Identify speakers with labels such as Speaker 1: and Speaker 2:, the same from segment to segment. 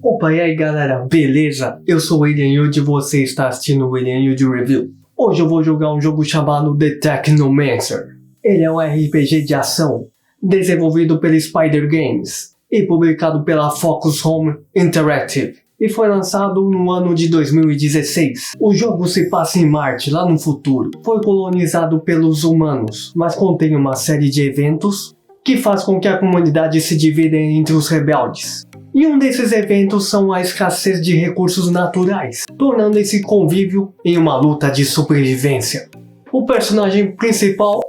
Speaker 1: Opa, e aí galera, beleza? Eu sou o Willian e hoje você está assistindo o Willian Yuji Review. Hoje eu vou jogar um jogo chamado The Technomancer. Ele é um RPG de ação, desenvolvido pela Spider Games e publicado pela Focus Home Interactive. E foi lançado no ano de 2016. O jogo se passa em Marte, lá no futuro. Foi colonizado pelos humanos, mas contém uma série de eventos que faz com que a comunidade se divida entre os rebeldes. E um desses eventos são a escassez de recursos naturais, tornando esse convívio em uma luta de sobrevivência. O personagem principal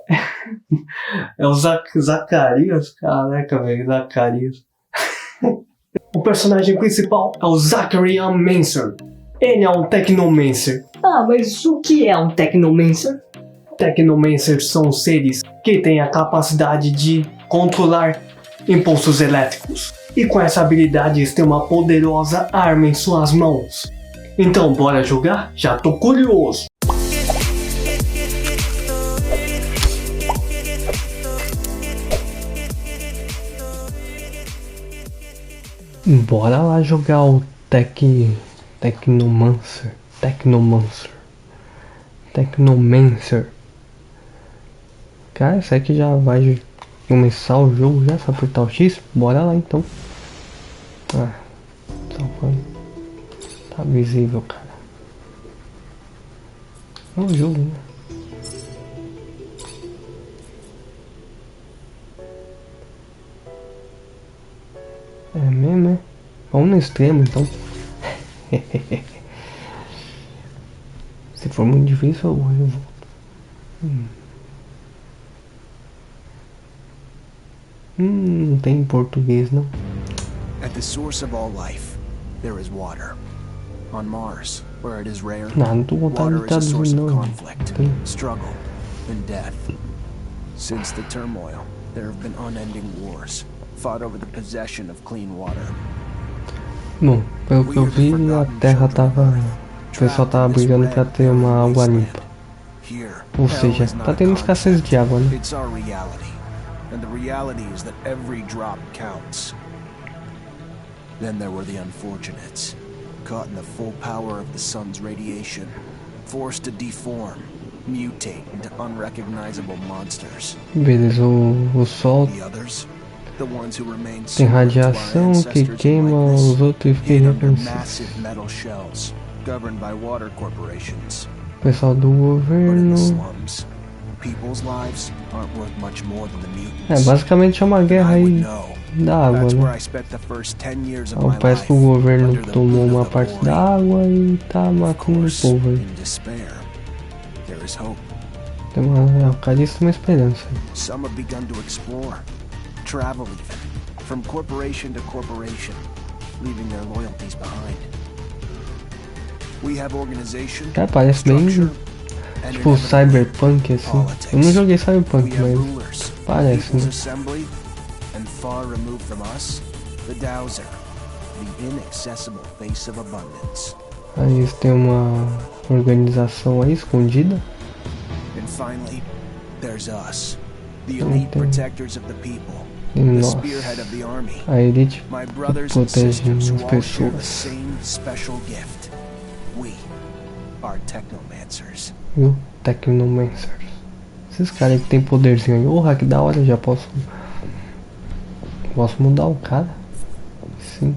Speaker 1: é o Zacarias, caraca velho, Zacarias. O personagem principal é o Mancer. Ele é um Technomancer. Ah, mas o que é um Technomancer? Technomancers são seres que têm a capacidade de controlar impulsos elétricos. E com essa habilidade eles têm uma poderosa arma em suas mãos. Então bora jogar? Já tô curioso! Bora lá jogar o Technomancer. Cara, será que já vai começar o jogo já? Só apertar o X? Bora lá então. Ah, tá visível, cara. É um jogo, né? É mesmo, né? Vamos no extremo então. Se for muito difícil eu volto. Não tem em português não.
Speaker 2: At the source of all life, there is water. On Mars, where it is rare,
Speaker 1: Não tô com vontade de
Speaker 2: water is a source
Speaker 1: traduzir
Speaker 2: of
Speaker 1: não.
Speaker 2: conflict, struggle, and death. Since the turmoil, there have been unending wars, fought over the possession of clean water.
Speaker 1: Bom, pelo que eu vi, a Terra tava... O pessoal tava brigando pra ter uma água limpa. Ou seja, tá tendo escassez de água, né?
Speaker 2: It's our reality, and the reality is that every drop counts. Then there were the unfortunates, caught in the full power of the sun's radiation, forced to deform, mutate into unrecognizable monsters.
Speaker 1: Beleza, o Sol
Speaker 2: The others, the ones who remained
Speaker 1: tem radiação que queima os outros e fica
Speaker 2: massive metal shells, governed by water corporations.
Speaker 1: O pessoal do
Speaker 2: But in
Speaker 1: governo...
Speaker 2: the slums, people's lives aren't worth much more than the mutants.
Speaker 1: É, basicamente é uma guerra aí da água, né? Parece que o governo tomou uma parte da água e tá matando o povo aí. Tem uma caríssima esperança aí.
Speaker 2: Some have begun to explore, travel even, from corporation to corporation, leaving their loyalties behind. We have organization,
Speaker 1: Cara, parece bem tipo cyberpunk assim. Eu não joguei cyberpunk, mas parece, né?
Speaker 2: and far removed from us, the Dowser, the inaccessible face of abundance.
Speaker 1: Aí eles têm uma organização aí escondida.
Speaker 2: And finally, there's us, the elite protectors of the people, the
Speaker 1: Nossa,
Speaker 2: spearhead of the army,
Speaker 1: a elite
Speaker 2: my brothers
Speaker 1: que
Speaker 2: and
Speaker 1: protege
Speaker 2: sisters
Speaker 1: as
Speaker 2: who all share the
Speaker 1: pessoas.
Speaker 2: same special gift. We are Technomancers.
Speaker 1: Viu? Technomancers. Esses caras que tem poderzinho aí. Porra, que da hora, eu já posso mudar o cara. Sim.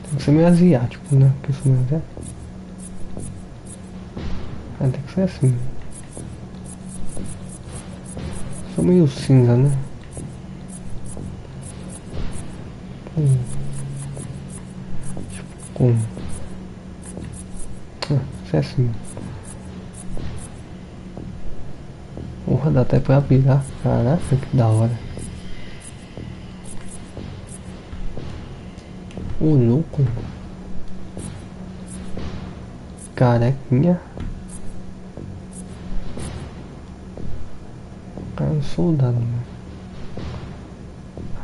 Speaker 1: Tem que ser meio asiático, né? Porque eu sou meio asiático. Ah, tem que ser assim. Sou meio cinza, né? Tipo, com... Ah, é assim. Porra, dá até pra pirar. Caraca, que da hora. Ô louco. Carequinha. Cara, um soldado, mano.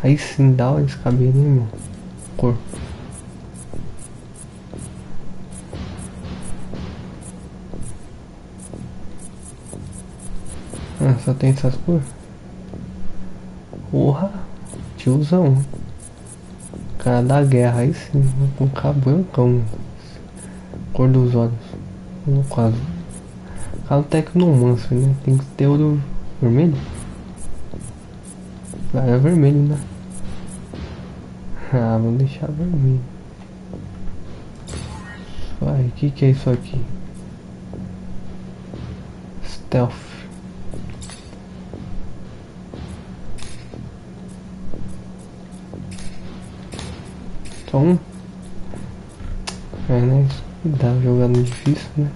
Speaker 1: Aí sim dá hora esse cabelinho, mano. Cor. Ah, só tem essas cores? Porra, tiozão. cara da guerra, aí sim, com cabrancão. Cor dos olhos. No caso. Cara, o Technomancer, né? Tem que ter olho vermelho. Ah, é vermelho, né? Ah, vou deixar vermelho. Vai, o que é isso aqui? Stealth. Só um? É, né? Isso que dá jogando difícil, né?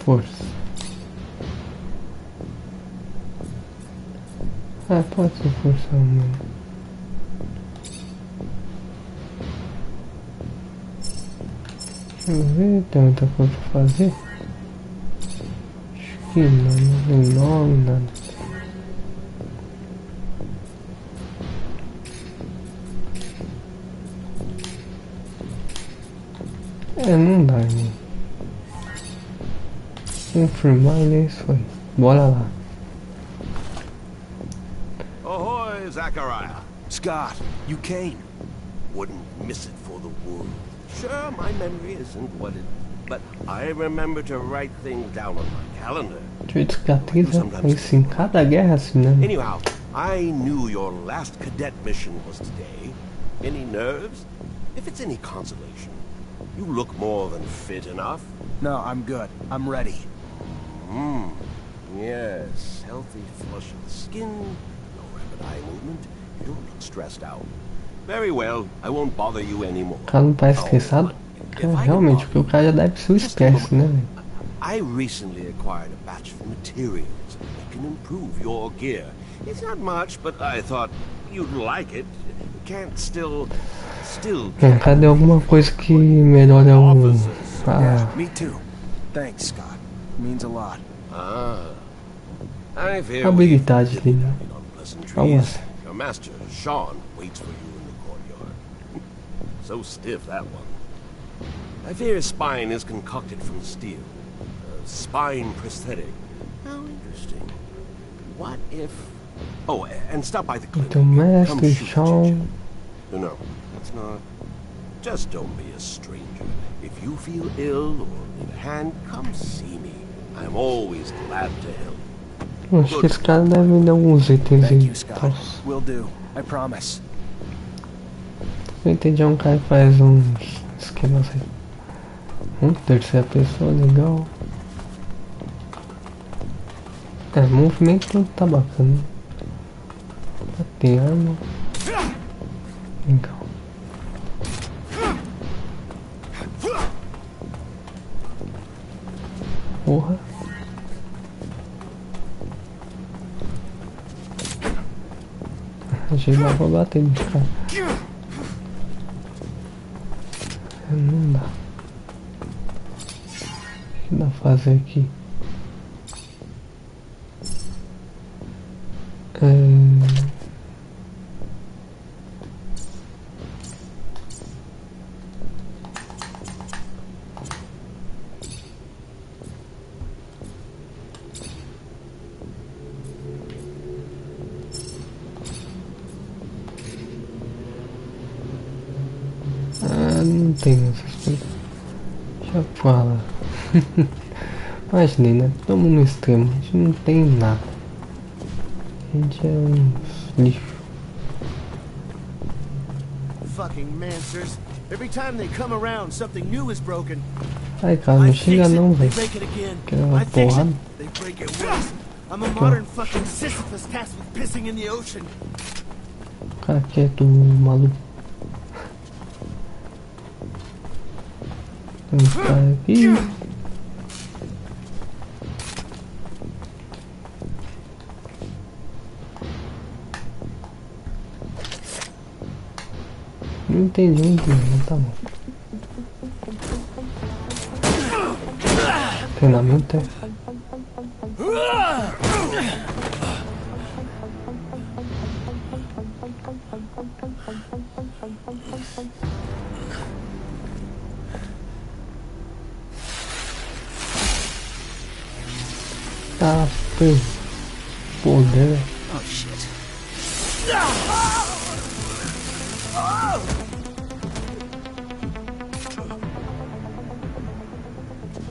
Speaker 1: Força. Ah, pode ser força mesmo. Deixa eu ver, tem muita coisa pra fazer. Acho que não tem nome, nada. É, não dá, né? Confirmar e é isso aí. Bora lá.
Speaker 3: Ahoy, Zachariah. Scott, you came. Wouldn't miss it for the world. Sure, my memory isn't what it... But I remember to write things down on my calendar.
Speaker 1: Isso em cada guerra assim, né?
Speaker 3: Anyhow, I knew your last cadet mission was today. Any nerves? If it's any consolation, you look more than fit enough.
Speaker 2: No, I'm good. I'm ready.
Speaker 3: Yes, healthy flush of the skin, no rapid eye movement. You don't look stressed out. Very well, I won't bother you anymore.
Speaker 1: O cara não parece estressado? Realmente, porque o cara já deve ser o espécie, né, velho?
Speaker 3: I recently acquired a batch of materials that can improve your gear. It's not much, but I thought you'd like it. Can't still.
Speaker 1: Cadê alguma coisa que melhora o...
Speaker 2: Me too. Thanks, Scott. Means a lot.
Speaker 3: A
Speaker 1: habilidade dele. Vamos.
Speaker 3: Your master, Sean, waits for you in the courtyard. So stiff, that one. I fear his spine is concocted from steel. A spine prosthetic. How interesting. What if... Oh, and stop by the clinic.
Speaker 1: Então, mestre, Sean...
Speaker 3: No, that's not... Just don't be a stranger. If you feel ill or need a hand, come see me. I'm always glad to help.
Speaker 1: Acho que esse cara deve vender alguns itens
Speaker 2: Thank
Speaker 1: aí.
Speaker 2: you, Scott. Will do. I promise.
Speaker 1: Eu entendi, é um cara que faz uns esquemas aí. Terceira pessoa, legal. É, movimento tá bacana. Tem arma. Legal. Porra. Achei que dava pra bater no cara. Não dá. O que dá pra fazer aqui? Não tem essas coisas. Deixa eu falar. Imaginei, né? Estamos no extremo, a gente não tem nada. A gente é uns lixo.
Speaker 4: Fucking mancers. Every time they come around, something new is broken.
Speaker 1: Ai, cara, não chega não, velho. Que é uma porrada.
Speaker 4: They break it worse. I'm a modern fucking Sisyphus tasked with pissing in the ocean.
Speaker 1: O cara quieto, maluco. Tem um cara aqui. Não entendi muito bem, mas tá bom. Treinamento é. Tá, poder.
Speaker 4: Oh shit.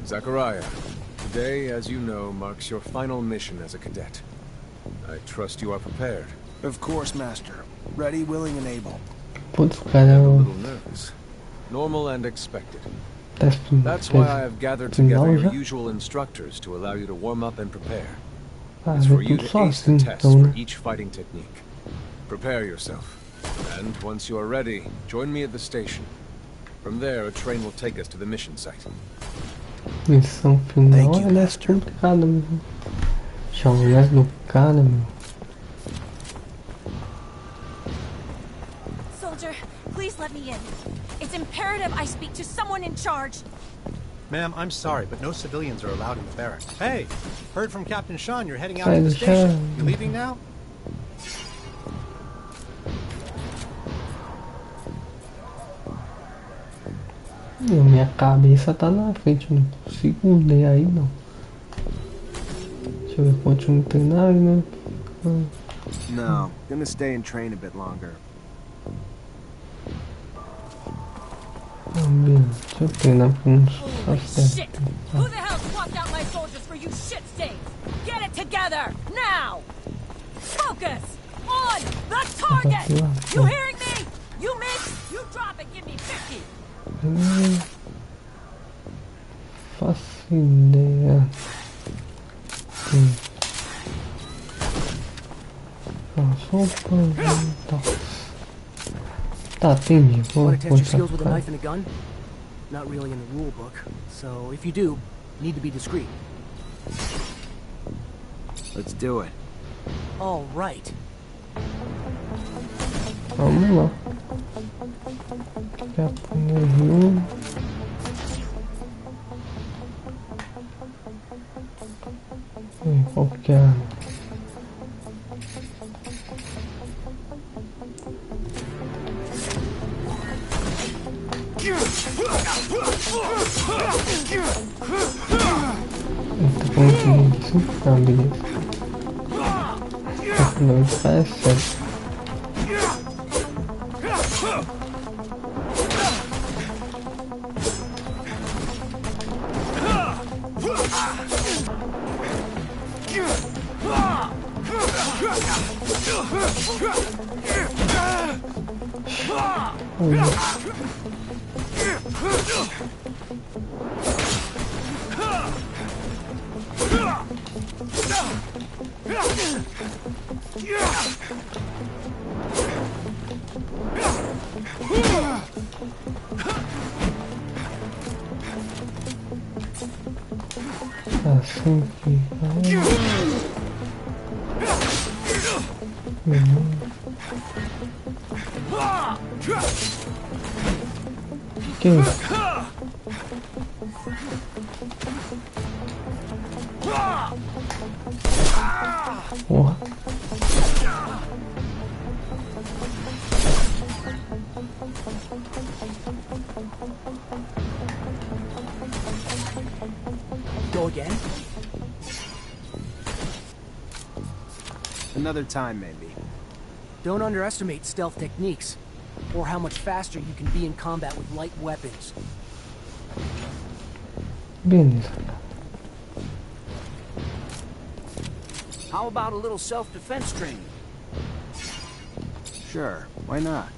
Speaker 5: Zachariah, today, as you know, marks your final mission as a cadet. I trust you are prepared.
Speaker 2: Of course, Master. Ready, willing, and able.
Speaker 1: Putz, cara,
Speaker 5: A little nervous. Normal and expected. That's why I have gathered together your usual instructors to allow you to warm up and prepare. It's for you to ace the test for each fighting technique. Prepare yourself. And once you are ready, join me at the station. From there, a train will take us to the mission site.
Speaker 1: Missão final é complicada mesmo. Jogar no cara, meu.
Speaker 6: Soldier, please let me in. It's imperative I speak to someone in charge.
Speaker 7: Ma'am, I'm sorry, but no civilians are allowed in the barracks. Hey, heard from Captain Sean you're heading out to the station. You leaving now?
Speaker 1: Minha cabeça tá na frente, eu não consigo ler aí não. Deixa eu ver, continuo treinar, né?
Speaker 2: No, gonna stay and train a bit longer.
Speaker 1: Deixa eu treinar com uns.
Speaker 6: Holy shit! Who the hell swapped out my soldiers for you shit stains? Get it together, now! Focus! On the target! You hearing me? You miss, you drop and give me 50!
Speaker 1: Faço ideia. Só pra... Tá, entendi. Vou
Speaker 8: Want to test your skills with a
Speaker 1: contratar.
Speaker 8: knife and a gun? Not really in the rule book, so if you do, need to be discreet.
Speaker 2: Let's do it.
Speaker 8: All right.
Speaker 1: Vamos lá. Já planejou. Qual que é? Tá conseguindo sim? Ah, beleza. Não, isso é certo. Assim que vai. Que isso? Porra.
Speaker 8: Go again?
Speaker 2: Another time, maybe.
Speaker 8: Don't underestimate stealth techniques, or how much faster you can be in combat with light weapons.
Speaker 1: Beleza.
Speaker 8: How about a little self-defense training?
Speaker 2: Sure, why not?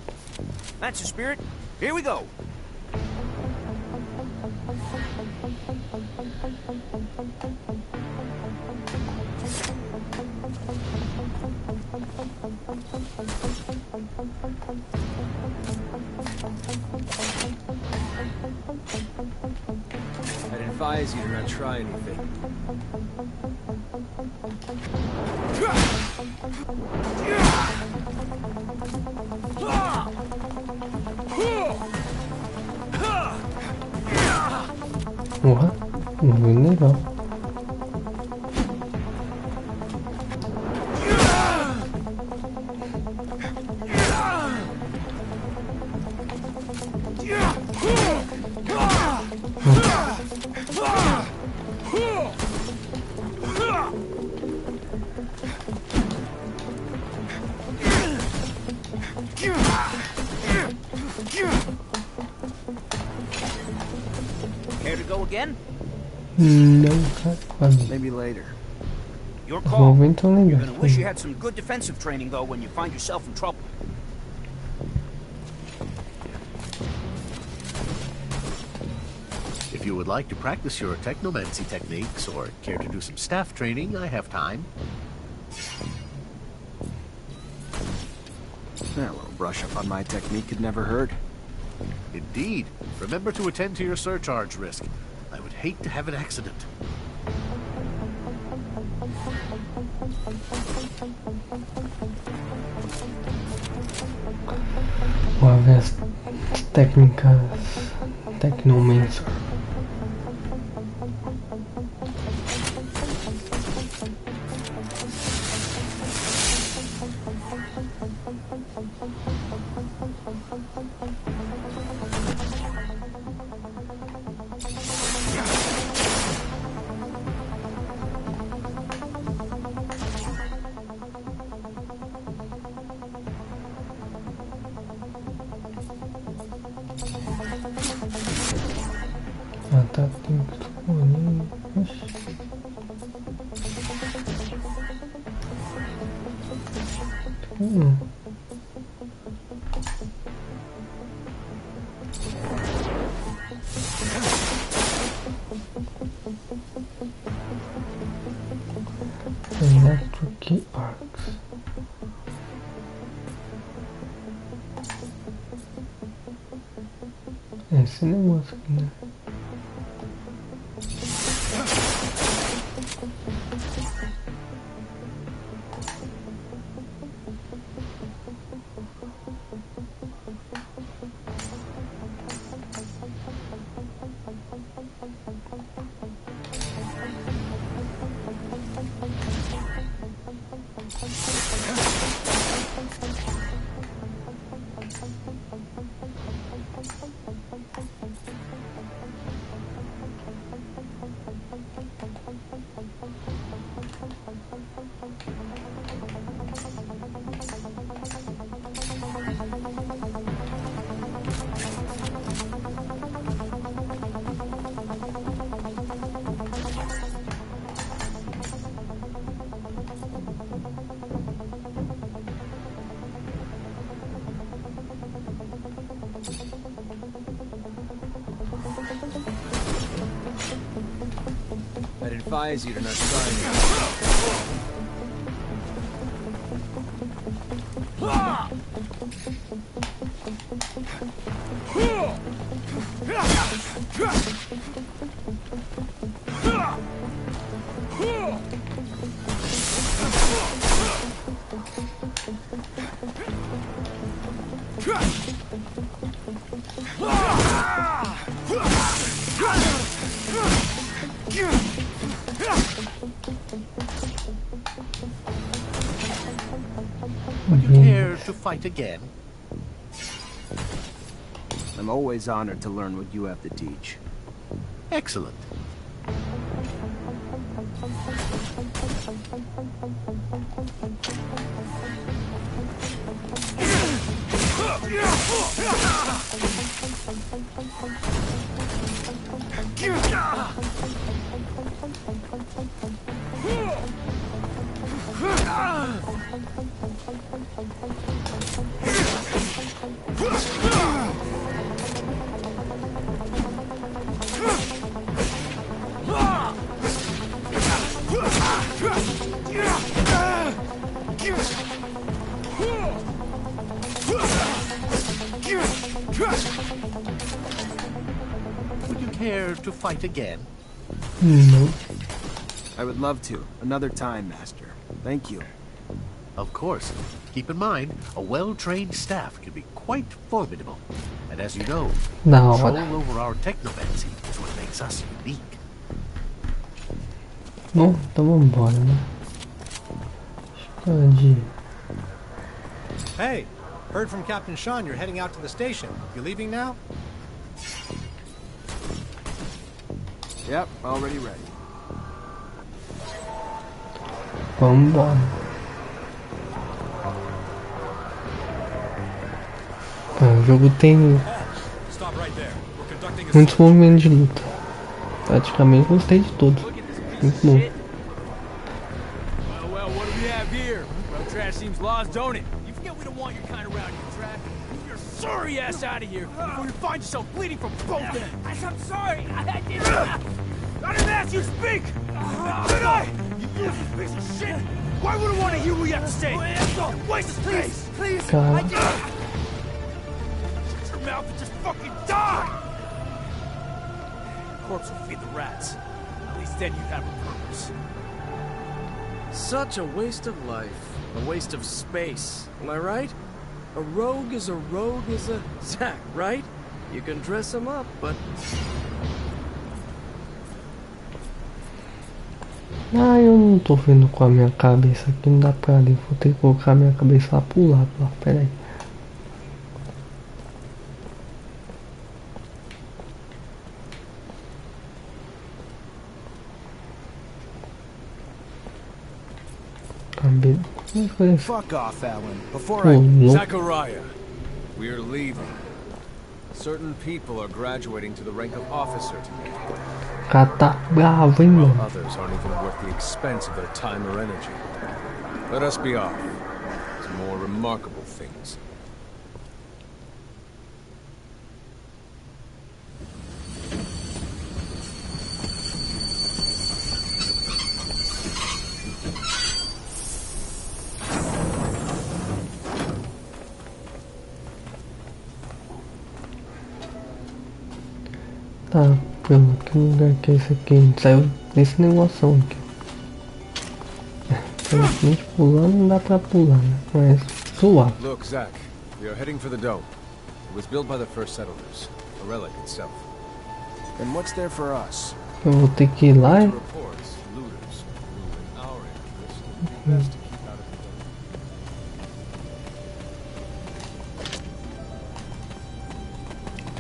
Speaker 8: That's the spirit. Here we go.
Speaker 5: I'd advise you to not try anything.
Speaker 1: Porra, muito legal.
Speaker 8: Care to go again?
Speaker 1: Não, cara.
Speaker 9: Maybe later.
Speaker 10: Your call.
Speaker 1: Vou então
Speaker 10: You're
Speaker 1: lembrar.
Speaker 10: gonna wish you had some good defensive training, though, when you find yourself in trouble.
Speaker 11: If you would like to practice your technomancy techniques or care to do some staff training, I have time.
Speaker 9: A little brush up on my technique could never hurt.
Speaker 11: Indeed. Remember to attend to your surcharge risk. I would hate to have an accident.
Speaker 1: Vou ver as técnicas Technomancer. Tá, tem que escolher. Electric arcs. Esse negócio aqui, né?
Speaker 5: I'd advise you to not try
Speaker 11: Would you care to fight again?
Speaker 9: I'm always honored to learn what you have to teach.
Speaker 11: Excellent. Would you care to fight again?
Speaker 1: No.
Speaker 9: I would love to. Another time, Master. Thank you.
Speaker 11: Of course. Keep in mind, a well-trained staff can be quite formidable. And as you know, control over our technomancy is what makes us unique.
Speaker 1: Bom, então vamos embora, né?
Speaker 7: Hey, heard from Captain Sean you're heading out to the station. You leaving now?
Speaker 9: Yep, already ready.
Speaker 1: Vamos embora. O jogo tem muitos movimentos de luta. Praticamente gostei de todos. Muito bom.
Speaker 5: Well, what do we have here? Well, trash seems lost, don't it? You forget we don't want your kind around here, trash. Move your sorry ass out of here before you find yourself bleeding from both ends.
Speaker 6: I'm sorry. I didn't.
Speaker 5: I didn't ask you to speak! Did I? You useless piece of shit! Why would I want to hear what you have to say? Waste of space!
Speaker 6: Please,
Speaker 1: I
Speaker 6: did.
Speaker 5: Shut your mouth and just fucking die! Corpse will feed the rats. At least then you'd have a purpose.
Speaker 12: Such a waste of life. A waste of space. Am I right? A rogue is a Zack, right? You can dress him up, but...
Speaker 1: Ah, eu não tô vendo com a minha cabeça aqui, não dá pra ler. Vou ter que colocar a minha cabeça lá pro lado, lá. Pera aí.
Speaker 2: Fuck off, Alan. Before
Speaker 5: Zachariah, we're leaving. Certain people are graduating to the rank of officer today.
Speaker 1: Tá bravo, hein, mano?
Speaker 5: Others aren't even worth the expense of their time or energy. Let us be off to more remarkable things.
Speaker 1: Tá, pelo que lugar que é esse aqui? Saiu desse negócio aqui. Simplesmente pulando não dá pra pular, né? Mas suave.
Speaker 5: Look, Zach, we are heading for the dome. It was built by the first settlers, a relic itself.
Speaker 2: And what's there for us?
Speaker 1: Eu vou ter que ir lá, hein?
Speaker 5: Reports, looters, in our interest, it would be best to keep out of the dome.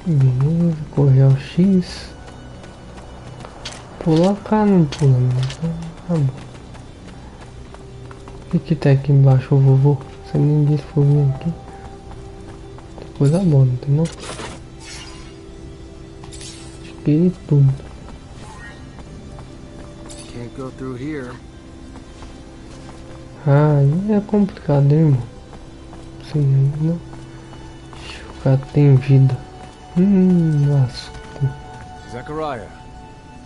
Speaker 1: Beleza, correr ao X. Pular, cara, não pula, né? Tá bom. O que tá aqui embaixo, vovô? Você nem disse que foi vir aqui. Tem coisa boa, não tem não? Adquiri tudo.
Speaker 2: Can't go through here.
Speaker 1: Ah, aí é complicado, hein, irmão? Sim, aí não. O cara tem vida. Lasco.
Speaker 5: Zachariah,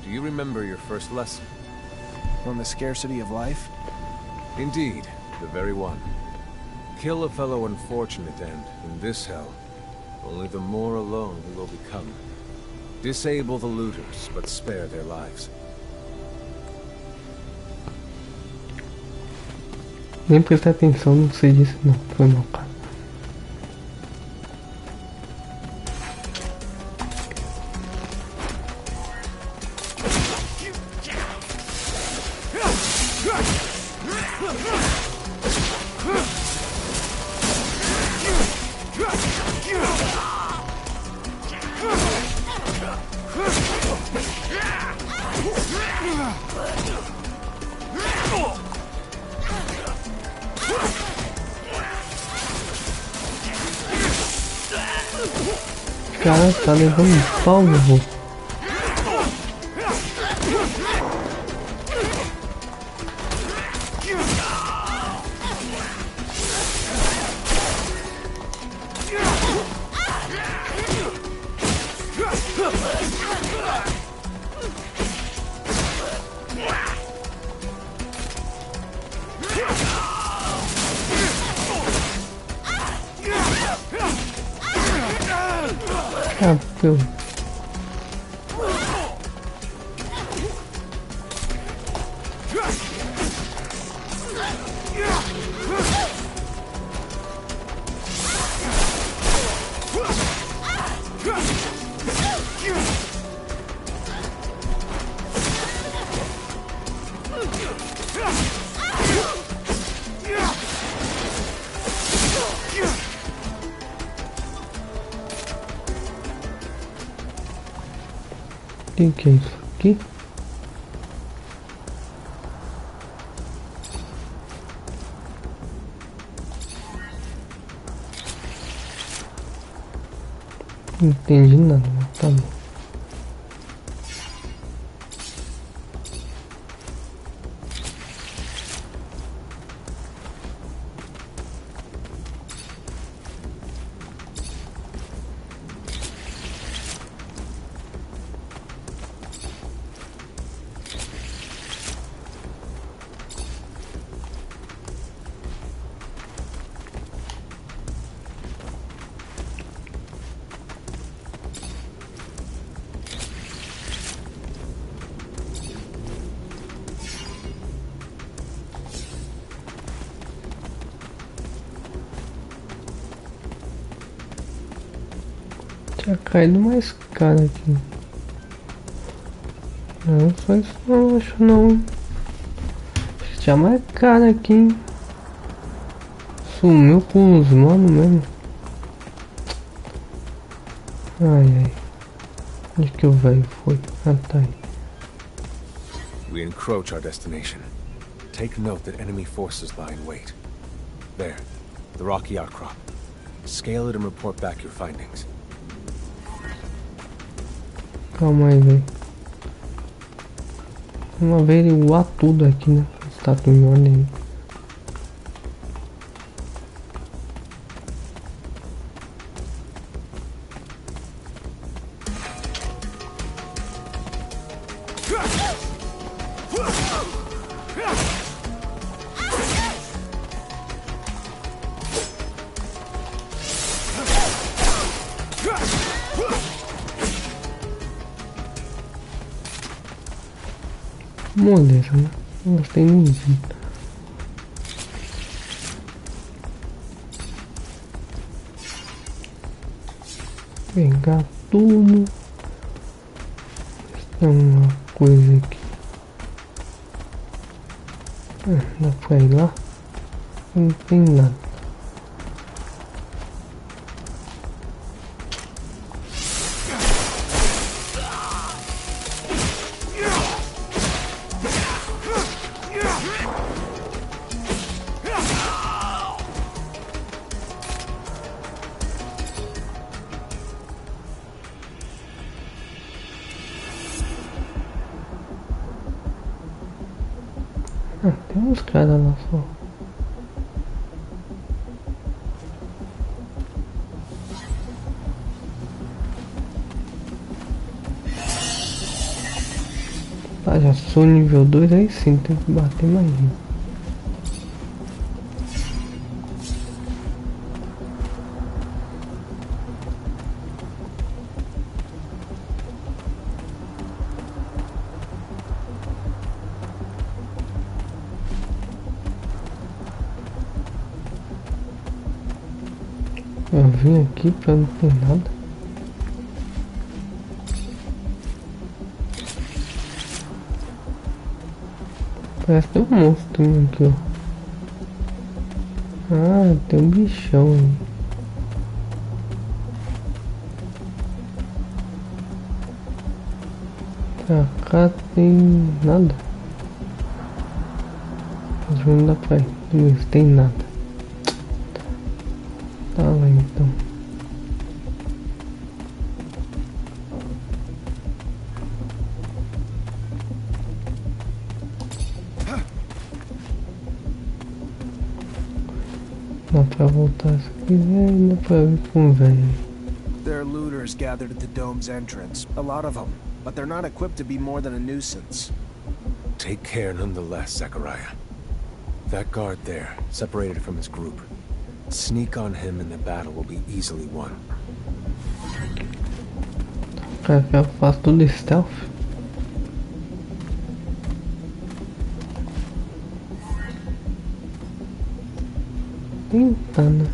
Speaker 5: do you remember your first lesson?
Speaker 2: On the scarcity of life?
Speaker 5: Indeed, the very one. Kill a fellow unfortunate and, in this hell, only the more alone he will become. Disable the looters, but spare their lives.
Speaker 1: Nem prestei atenção no que você disse, não. Foi mal, cara. Cara, tá levando um pau, meu avô. Capel. O que é isso aqui? Não entendi nada, mas tá bom.
Speaker 13: Tá caindo mais caro aqui. Não, só isso não acho não. Acho que tinha mais caro aqui, hein? Sumiu com os manos mesmo. Ai ai. Onde que o velho foi? Ah, tá aí.
Speaker 5: We encroach our destination. Take note that enemy forces lie in wait. There, the rocky outcrop. Scale it and report back your findings.
Speaker 13: Calma aí, velho. Vamos averiguar tudo aqui, né? Estátua em ordem. Modelo, né? Não gostei ninguém. Pegar tudo. Tem uma coisa aqui. Dá pra ir lá? Não tem nada. Tem uns caras lá só. Tá, já sou nível 2, aí sim, tem que bater mais um. Eu vim aqui pra não ter nada. Parece que tem um monstro aqui, ó. Ah, tem um bichão aí. Pra cá tem nada. Mas não dá pra ir. Não tem nada. Tá lá então. Dá pra voltar se quiser e dá pra ir com o velho.
Speaker 2: There are looters gathered at the dome's entrance. A lot of them. But they're not equipped to be more than a nuisance.
Speaker 5: Take care nonetheless, Zachariah. That guard there, separated from his group. Sneak on him and the battle will be easily won.
Speaker 13: Cara, que eu faço tudo stealth. Tentando.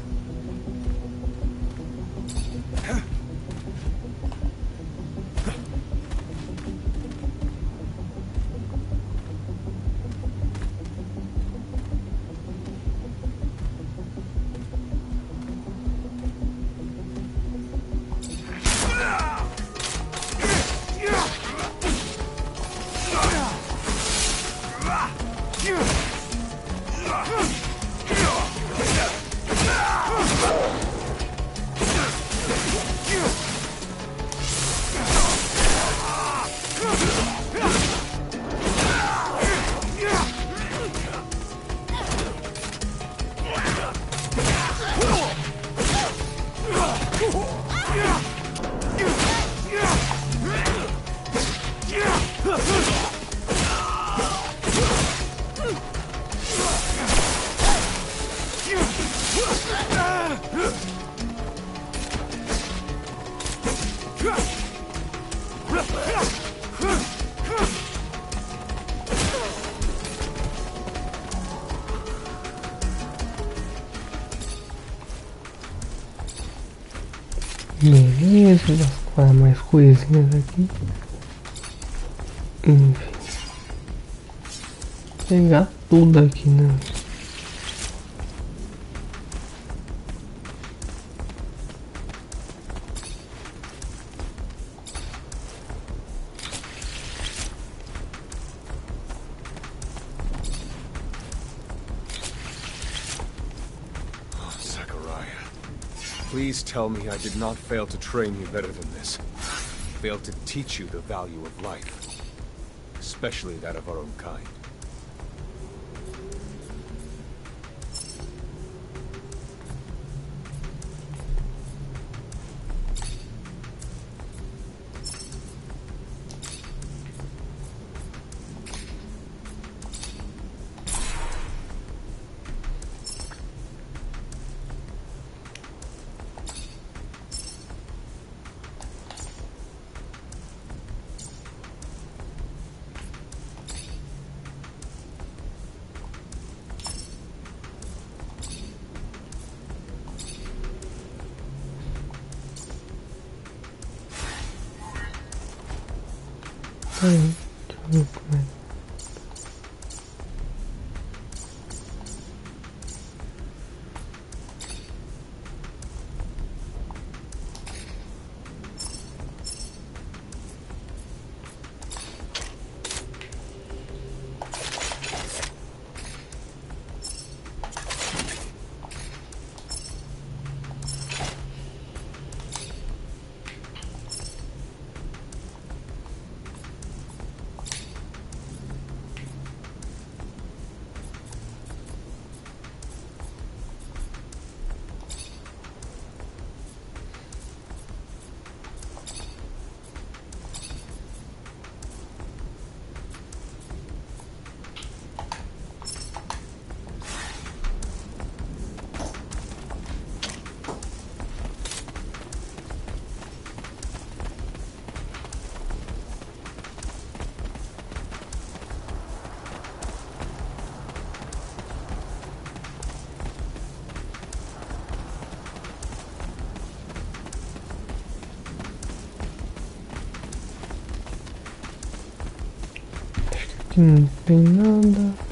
Speaker 13: Beleza. deixa eu falar mais coisinhas aqui. Enfim. Pegar tudo aqui, né?
Speaker 5: Please tell me I did not fail to train you better than this. Fail to teach you the value of life, especially that of our own kind.
Speaker 13: Aqui não tem nada.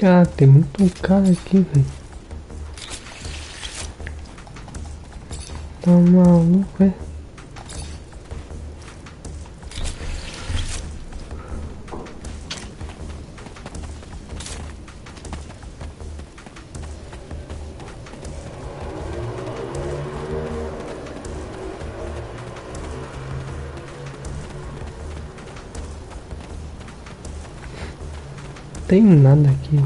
Speaker 13: Cara, tem muito cara aqui, velho. Tá maluco, é? Tem nada aqui.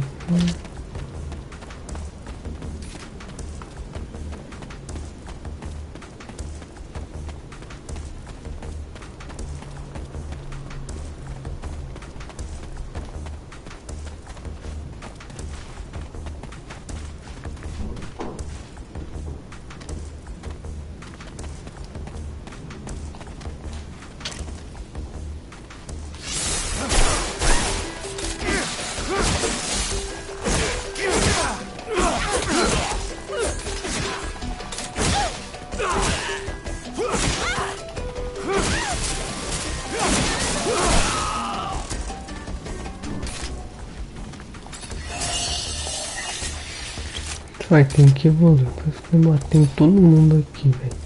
Speaker 13: Vai ter que evoluir, parece que vai bater em todo mundo aqui, velho.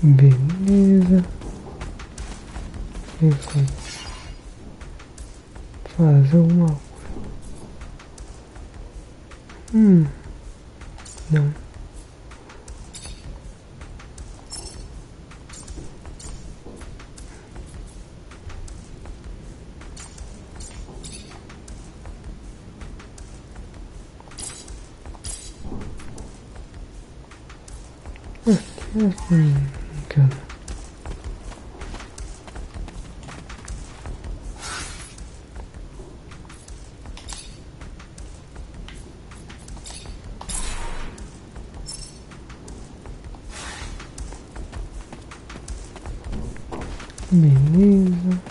Speaker 13: Beleza. Isso. Fazer uma coisa. Não. Cara. Beleza.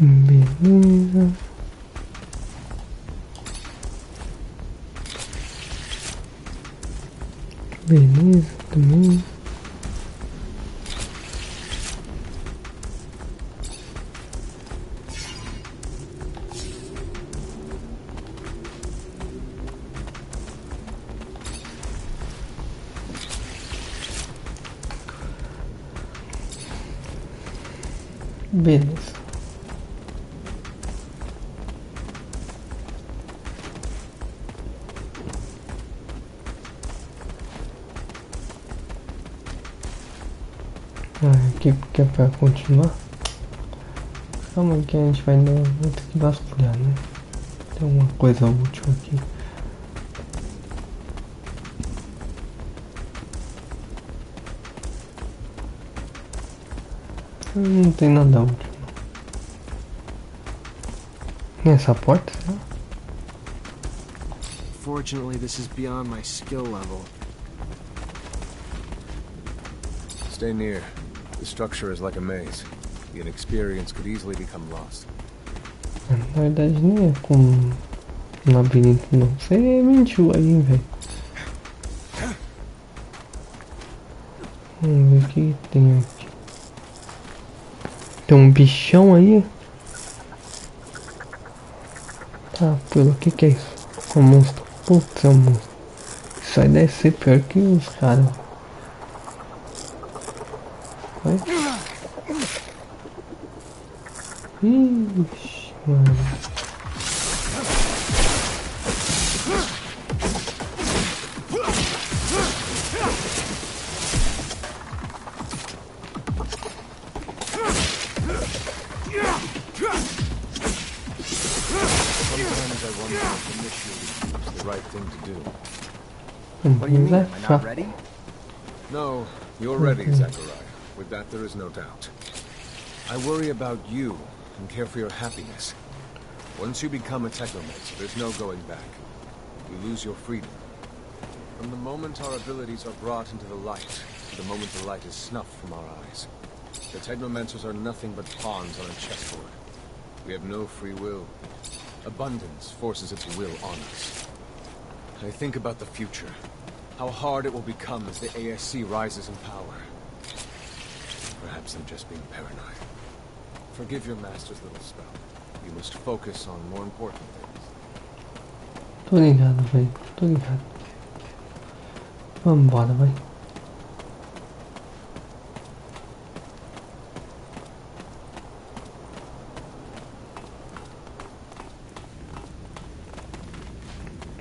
Speaker 13: Beleza. Beleza também. Beleza. Aqui que é pra continuar. Calma aí que a gente vai ter que vasculhar, né? Tem uma coisa útil aqui. Não tem nada útil. E essa porta?
Speaker 9: Fortunately, this is beyond my skill level.
Speaker 5: Stay near. The structure is like a maze. The inexperience could easily become lost.
Speaker 13: Na verdade nem é com um labirinto não. Você mentiu aí, velho. Vamos ver o que tem aqui. Tem um bichão aí. Tá, pelo que é isso? É um monstro. Putz, é um monstro. Isso aí deve ser pior que os caras. Ixi, mano.
Speaker 5: Sometimes I wonder if initially it's the right thing to do.
Speaker 9: What do you mean? Am I not ready?
Speaker 5: No, you're ready, Zachariah. With that, there is no doubt. I worry about you and care for your happiness. Once you become a Technomancer, there's no going back. You lose your freedom. From the moment our abilities are brought into the light, to the moment the light is snuffed from our eyes, the Technomancers are nothing but pawns on a chessboard. We have no free will. Abundance forces its will on us. I think about the future. How hard it will become as the ASC rises in power. Perhaps I'm just being paranoid. Forgive your master's little spell. You must focus on more important things.
Speaker 13: Tô ligado, velho. Tô ligado. Vambora, vai.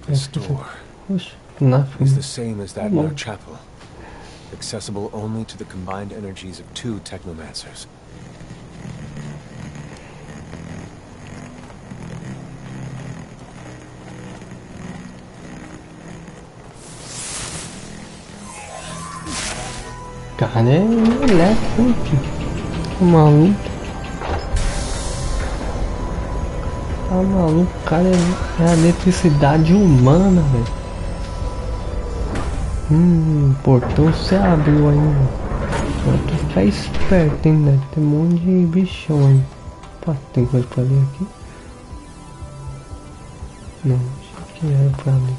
Speaker 5: This door is the same as that in our chapel. Accessible only to the combined energies of 2 Technomancers.
Speaker 13: Cara, é elétrico. Tá maluco. Tá maluco, cara. É a eletricidade humana, velho. Portão se abriu aí, mano. Agora tem que ficar esperto, hein? Deve ter um monte de bichão aí. Opa, tem coisa pra ler aqui? Não, achei que era pra ler.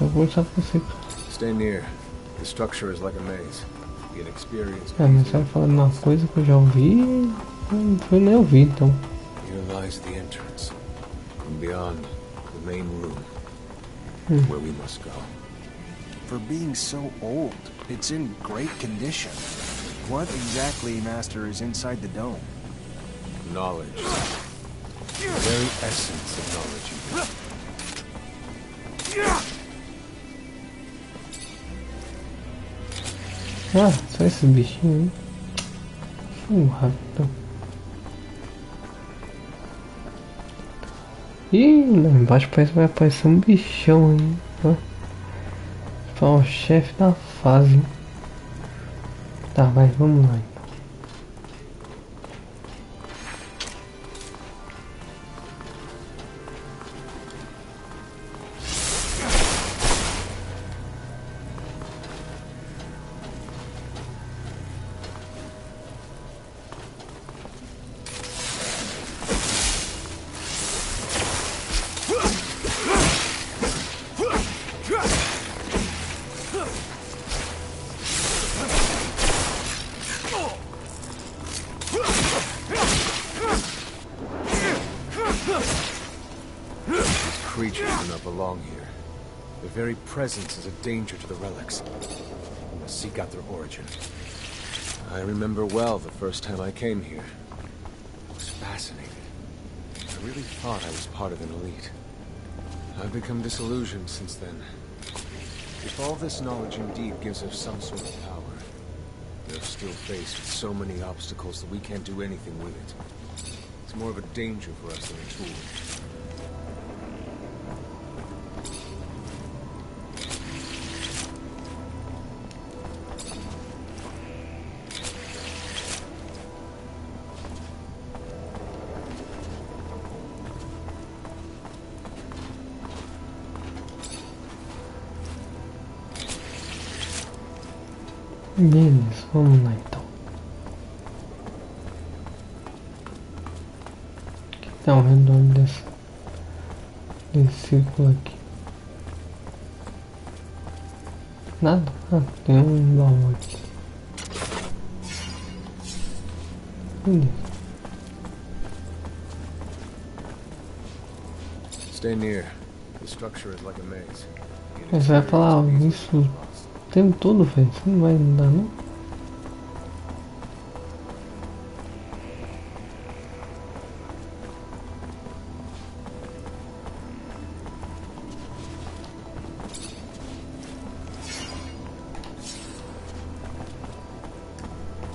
Speaker 13: Vou conversar com você.
Speaker 5: Stay near. The structure is like a maze. The inexperience.
Speaker 13: Mas você vai falando uma coisa que eu já ouvi. Não foi nem ouvir, então.
Speaker 5: Here lies the entrance. And beyond, the main room, where we must go.
Speaker 9: For being so old, it's in great condition. What exactly, Master, is inside the dome?
Speaker 5: Knowledge. The very essence of knowledge.
Speaker 13: Ah, só esse bichinho aí. Rápido. Ih, lá embaixo parece que vai aparecer um bichão aí, ó. Só o chefe da fase. Tá, vai, vamos lá.
Speaker 5: Creatures do not belong here. Their very presence is a danger to the relics. seek out their origin. I remember well the first time I came here. I was fascinated. I really thought I was part of an elite. I've become disillusioned since then. If all this knowledge indeed gives us some sort of power, we're still faced with so many obstacles that we can't do anything with it. It's more of a danger for us than a tool.
Speaker 13: Beleza, vamos lá então. O que está ao redor desse círculo aqui? Nada? Ah, tem um baú aqui. Beleza.
Speaker 5: Stay near. The structure is like a maze.
Speaker 13: Você vai falar isso o tempo todo, velho? Isso não vai dar, não?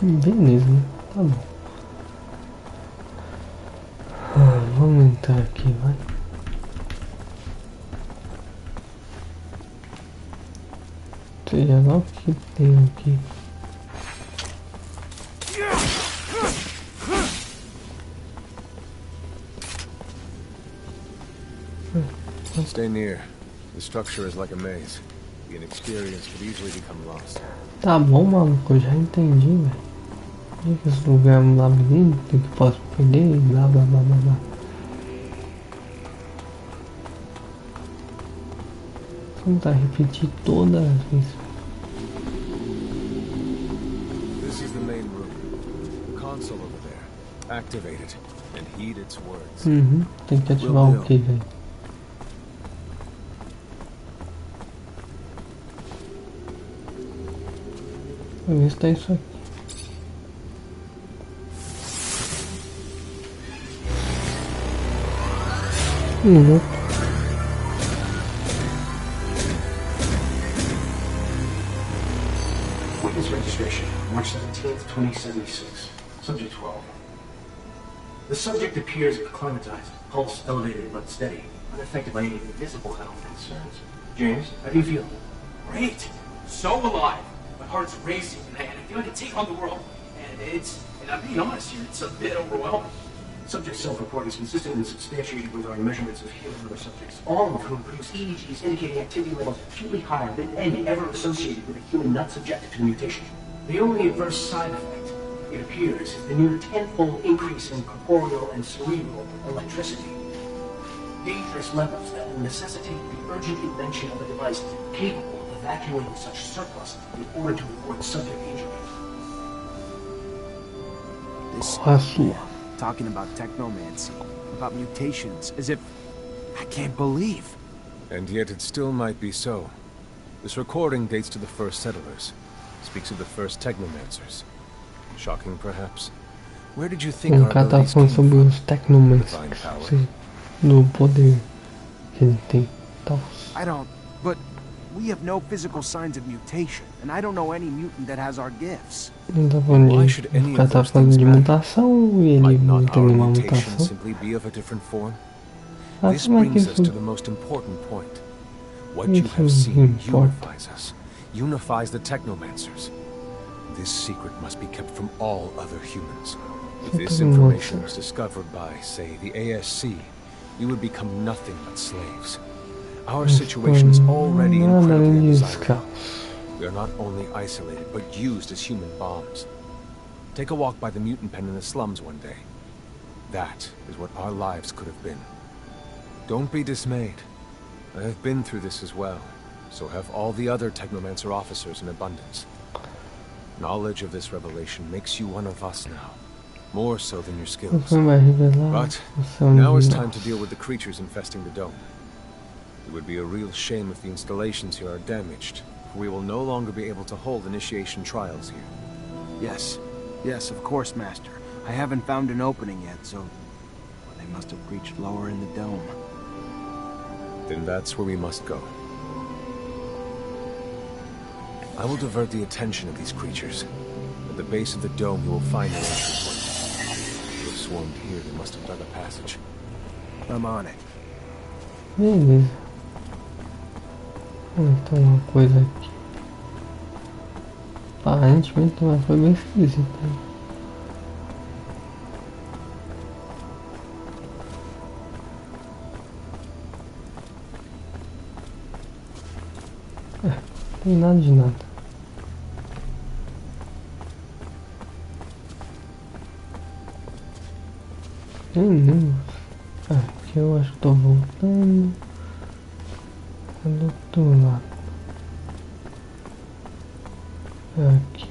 Speaker 13: Beleza, né? Tá bom. Vamos entrar aqui, vai. Seja lá o que tem aqui.
Speaker 5: Stay near. The structure is like a maze. The inexperienced could easily become lost.
Speaker 13: Tá bom, maluco, eu já entendi, velho. Que esse lugar é um labirinto que posso perder e blá blá blá blá blá. Vamos tentar repetir todas as vezes.
Speaker 5: This is the main room. The console over there. Activate it and heed its words.
Speaker 13: Tem que ativar o que, velho? Vou ver se tá isso aqui.
Speaker 14: Witness registration, March 17th, 2076. Subject 12. The subject appears acclimatized, pulse elevated but steady, unaffected by any visible health concerns. James, how do you feel?
Speaker 15: Great! So alive! My heart's racing and I feel like I can take on the world. And I'm being honest here, it's a bit overwhelming.
Speaker 14: Subject self-report is consistent and substantiated with our measurements of human and other subjects, all of whom produce EEGs indicating activity levels acutely higher than any ever associated with a human not subjected to the mutation. The only adverse side effect, it appears, is the near tenfold increase in corporeal and cerebral electricity. Dangerous levels that will necessitate the urgent invention of a device capable of evacuating such surplus in order to avoid subject injury.
Speaker 10: This talking about technomancy, about mutations, as if I can't believe.
Speaker 5: And yet it still might be so. This recording dates to the first settlers. Speaks of the first Technomancers. Shocking, perhaps. Where did you think our abilities came from?
Speaker 13: Sobre os Technomancers, do poder que ele tem, tal.
Speaker 10: I don't, but we have no physical signs of mutation, and I don't know any mutant that has our gifts.
Speaker 13: Ele tá falando de mutação e ele não tem nenhuma mutação.
Speaker 5: Simply be of a different form? This brings us to the most important point. What you have seen unifies us, unifies the Technomancers. This secret must be kept from all other humans. If this information was discovered by, say, the ASC, we would become nothing but slaves. Our situation is already incredibly undesirable. We are not only isolated, but used as human bombs. Take a walk by the mutant pen in the slums one day. That is what our lives could have been. Don't be dismayed. I have been through this as well, so have all the other Technomancer officers in abundance. Knowledge of this revelation makes you one of us now, more so than your skills. But now is time to deal with the creatures infesting the dome. It would be a real shame if the installations here are damaged, we will no longer be able to hold initiation trials here.
Speaker 10: Yes. Yes, of course, Master. I haven't found an opening yet, so... Well, they must have reached lower in the dome.
Speaker 5: Then that's where we must go. I will divert the attention of these creatures. At the base of the dome, you will find an entry point. If you have swarmed here, they must have dug a passage.
Speaker 10: I'm on it.
Speaker 13: Beleza. Então uma coisa aqui. Aparentemente foi bem esquisita. Não tem nada de nada. Aqui eu acho que tô voltando. É do outro lado. Aqui.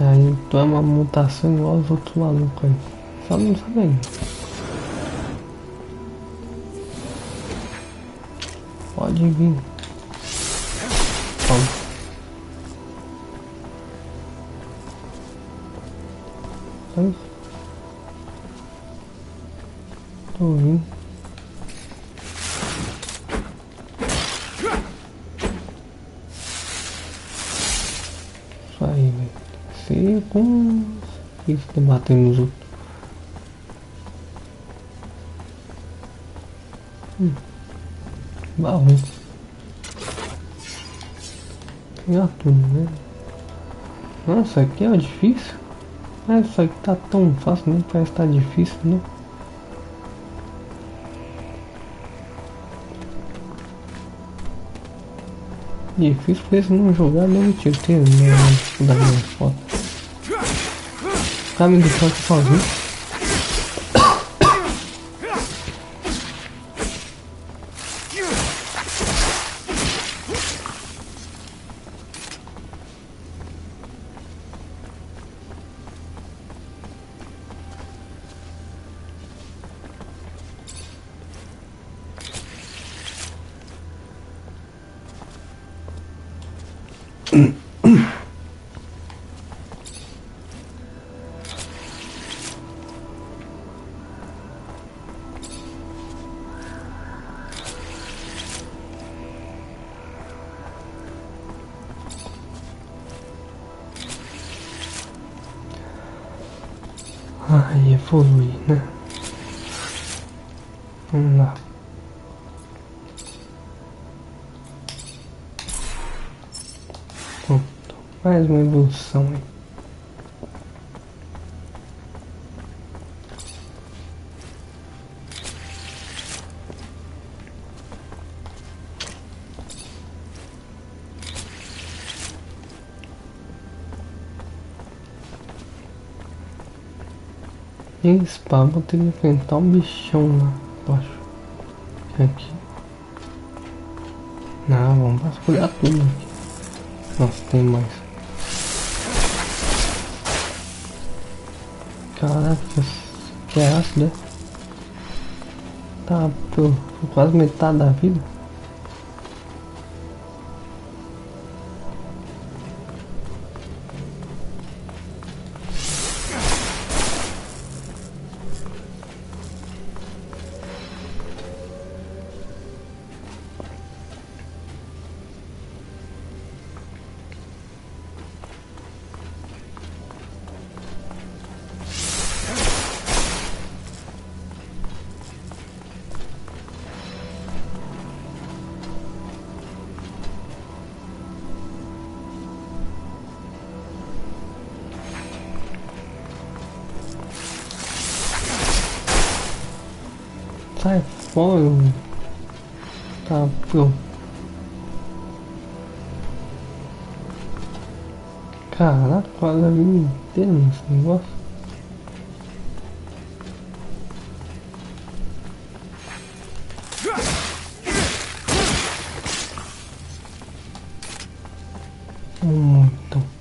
Speaker 13: Aí tu é uma mutação igual aos outros malucos aí. Só não sabe ainda. Pode vir. Toma. Tô vindo. Isso aí, velho. Tem que ser com isso de bater nos outros. Baú. Pegar tudo, né? Nossa, aqui é difícil. Mas isso aqui tá tão fácil, nem parece que tá difícil, né? Difícil foi esse não jogar mesmo tiro, né? Da minha foto. O cara me deixou aqui sozinho. Ai, evoluir, né? Vamos lá. Pronto, mais uma evolução aí. Esse pá, vou ter que enfrentar um bichão lá embaixo. Aqui. Não, vamos vasculhar tudo aqui. Nossa, tem mais. Caraca, que é ácido, né? Tá por quase metade da vida. Sai fora. Tá pronto. Caraca, quase a vida inteira nesse negócio. Muito.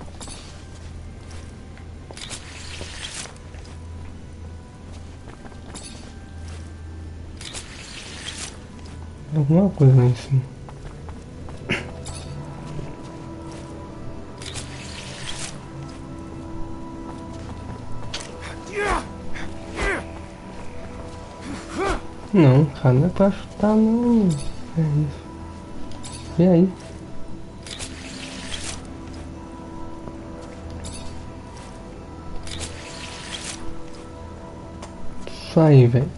Speaker 13: alguma coisa lá em cima. Não, cara, não é pra chutar não. É isso. E aí? Isso aí, velho.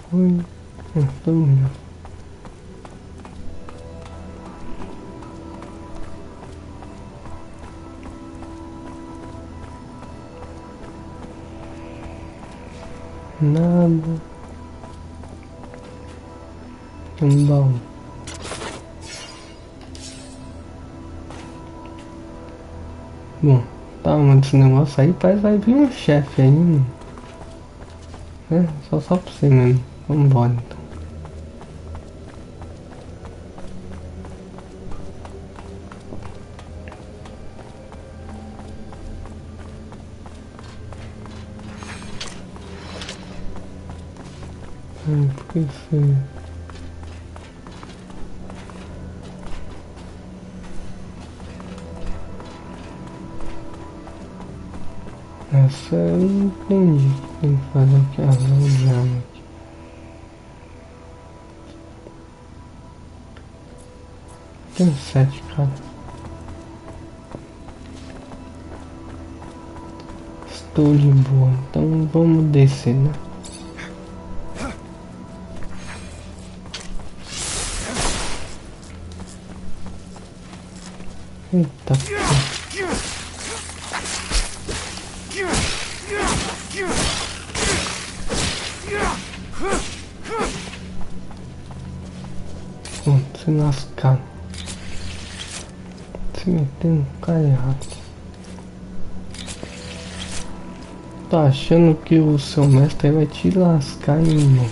Speaker 13: Foi. Todo mundo. Nada. Um baú. Bom, tá, mano, esse negócio aí parece que vai vir um chefe aí, mano. É, só pra você mesmo. Vambora então. Por que foi? Essa eu não entendi. Tem que fazer aqui a avaliação aqui. Tem 7, cara. Estou de boa, então vamos descer, né? Eita. Se lascar. Se meter no cara errado. Tá achando que o seu mestre vai te lascar, hein, irmão?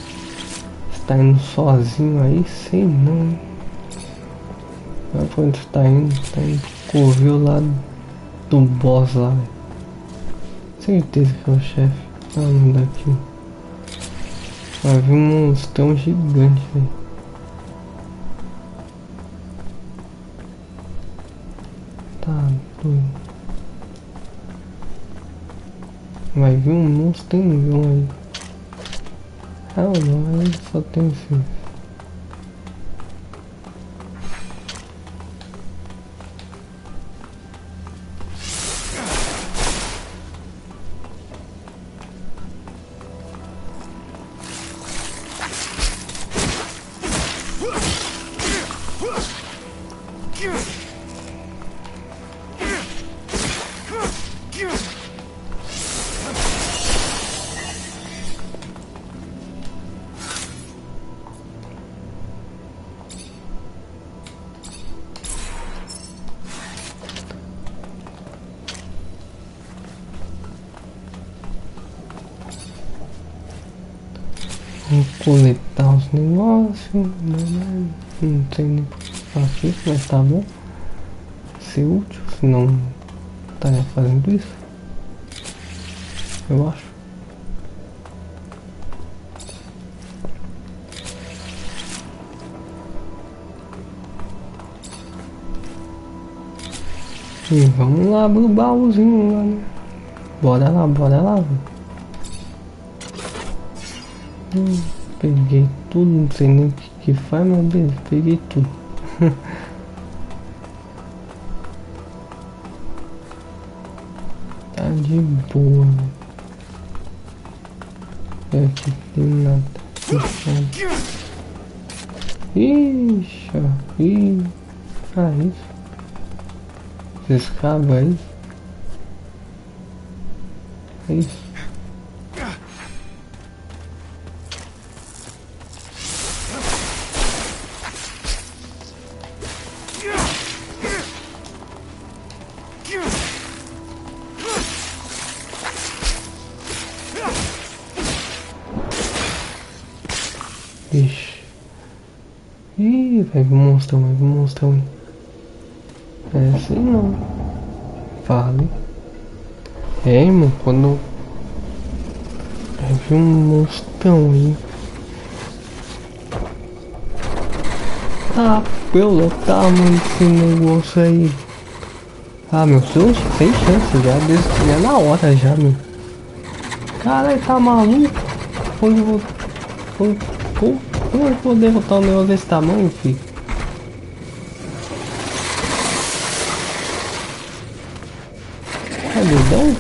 Speaker 13: Você tá indo sozinho aí? Sei não, hein? Olha pra onde você tá indo? Tá indo pro covil lá do boss lá, velho. Certeza que é o chefe. Ah, não, daqui. Vai vir um monstrão gigante, velho. Tá doido. Vai vir um monstrão aí. Ah, não, aí só tem esse. Vou coletar os negócios, não sei nem aqui, mas tá bom. Ser útil, senão não estaria fazendo isso. Eu acho. E vamos lá abrir o baúzinho lá, né? Bora lá, velho. Peguei tudo, não sei nem o que faz, mas beleza, peguei tudo. Tá de boa, né? Aqui tem nada. Ixi, ah, isso. Esses cabos aí. É isso. Ixi. Ih, vai vir monstrão, vai vir monstrão. É assim não. Vale. É, irmão, quando vai vir um monstrão aí. Ah, pelo tamanho desse negócio aí. Ah, meu Deus, sem chance já, já na hora já, meu. Caralho, tá maluco? Como eu vou derrotar um negócio desse tamanho, filho? É doidão?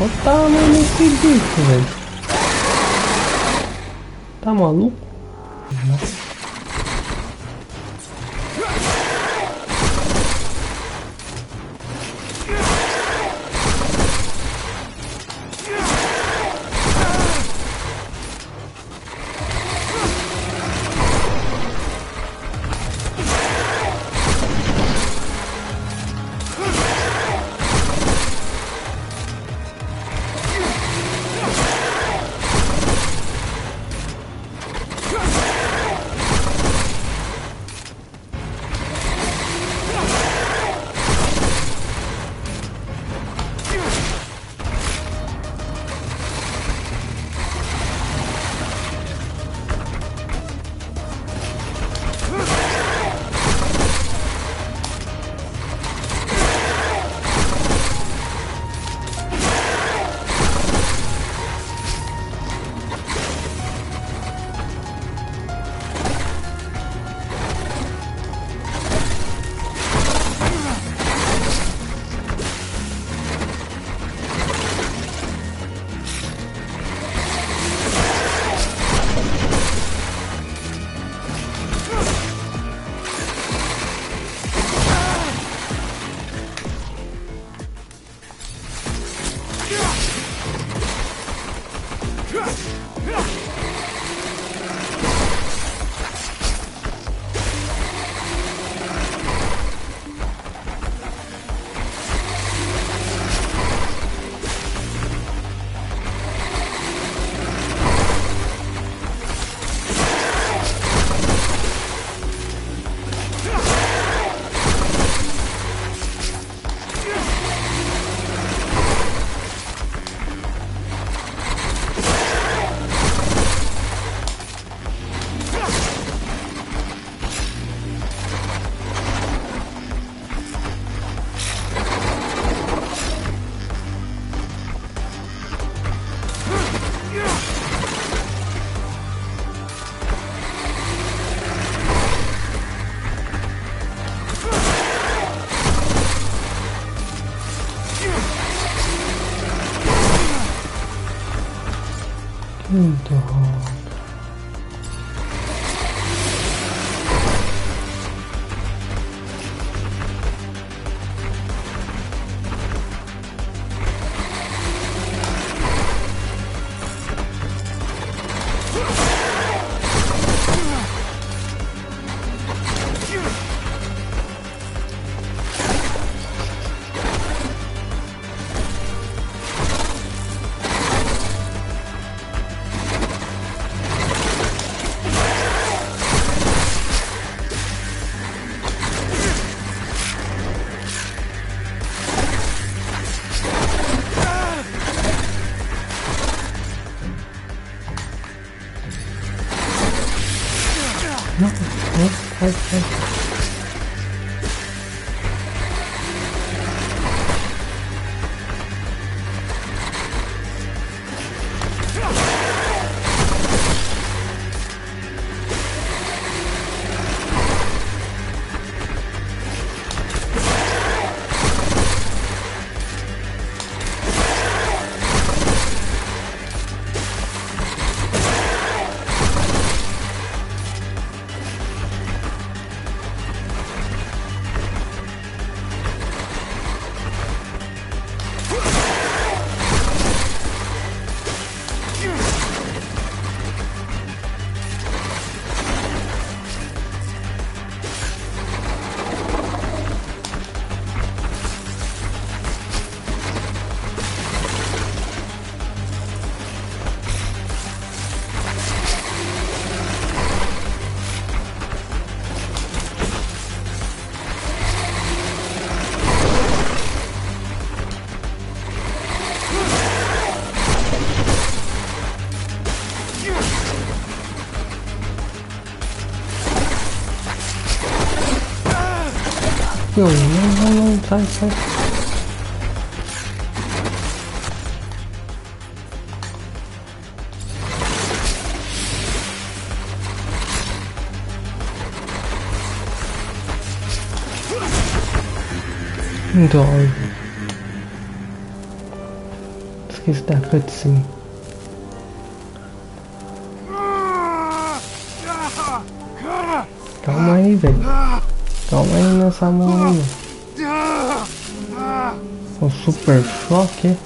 Speaker 13: Olha o tamanho desse bicho, velho. Tá maluco? espião. Não, sai. Droga. Esqueci da cutscene. Calma aí, velho. Calma aí nessa mão aí. O super choque.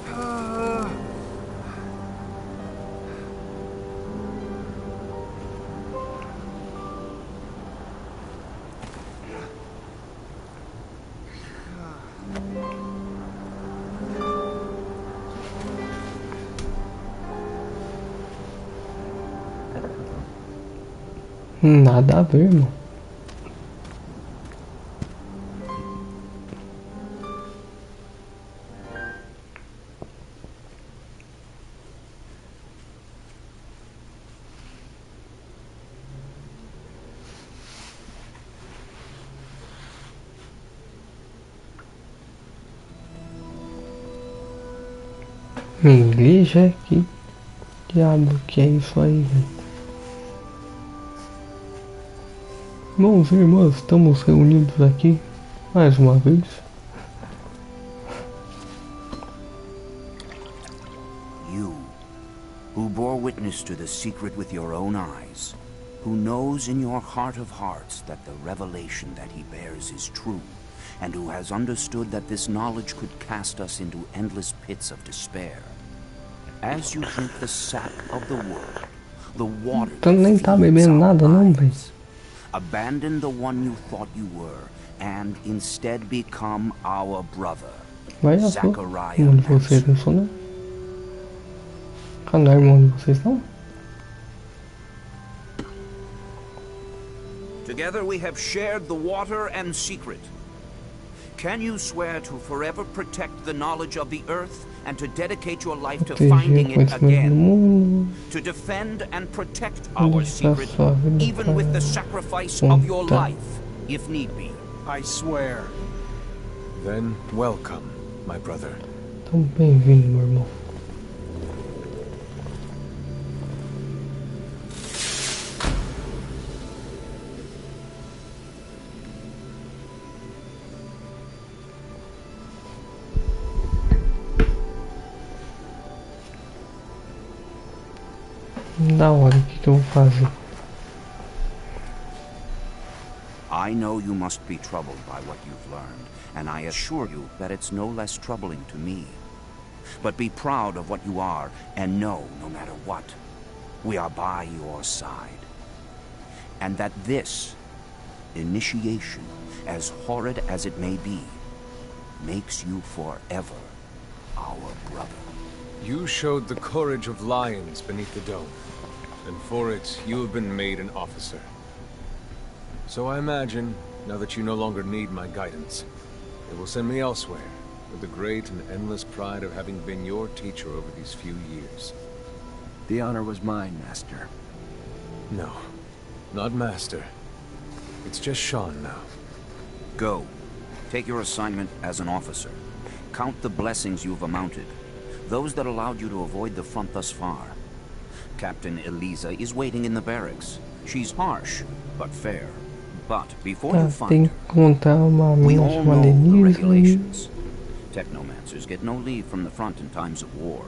Speaker 13: Nada a ver, irmão. Igreja? Que diabo que é isso aí, velho? Irmãos e irmãs, estamos reunidos aqui mais uma vez.
Speaker 16: You, who bore witness to the secret with your own eyes, who knows in your heart of hearts that the revelation that he bears is true, and who has understood that this knowledge could cast us into endless pits of despair. As you drink the sap of the world, the water that
Speaker 13: nem tá bebendo nada não, velho.
Speaker 16: Abandon the one you thought you were, and instead become our brother.
Speaker 13: Vai a sua. Irmão de vocês não sou não? Não é irmão de vocês não?
Speaker 16: Together we have shared the water and secret. Can you swear to forever protect the knowledge of the earth and to dedicate your life to finding it again? To defend and protect our secret, even with the sacrifice of your life, if need be?
Speaker 10: I swear.
Speaker 5: Then welcome, my brother.
Speaker 13: Tão bem-vindo, meu irmão. Da hora, o que eu vou fazer?
Speaker 16: I know you must be troubled by what you've learned, and I assure you that it's no less troubling to me. But be proud of what you are, and know, no matter what, we are by your side. And that this initiation, as horrid as it may be, makes you forever our brother.
Speaker 5: You showed the courage of lions beneath the dome, and for it, you have been made an officer. So I imagine, now that you no longer need my guidance, it will send me elsewhere, with the great and endless pride of having been your teacher over these few years.
Speaker 10: The honor was mine, Master.
Speaker 5: No, not Master. It's just Sean now.
Speaker 16: Go. Take your assignment as an officer. Count the blessings you've amounted, those that allowed you to avoid the front thus far. Captain Eliza is waiting in the barracks. She's harsh, but fair. But before you find her, we all know the regulations. Technomancers get no leave from the front in times of war.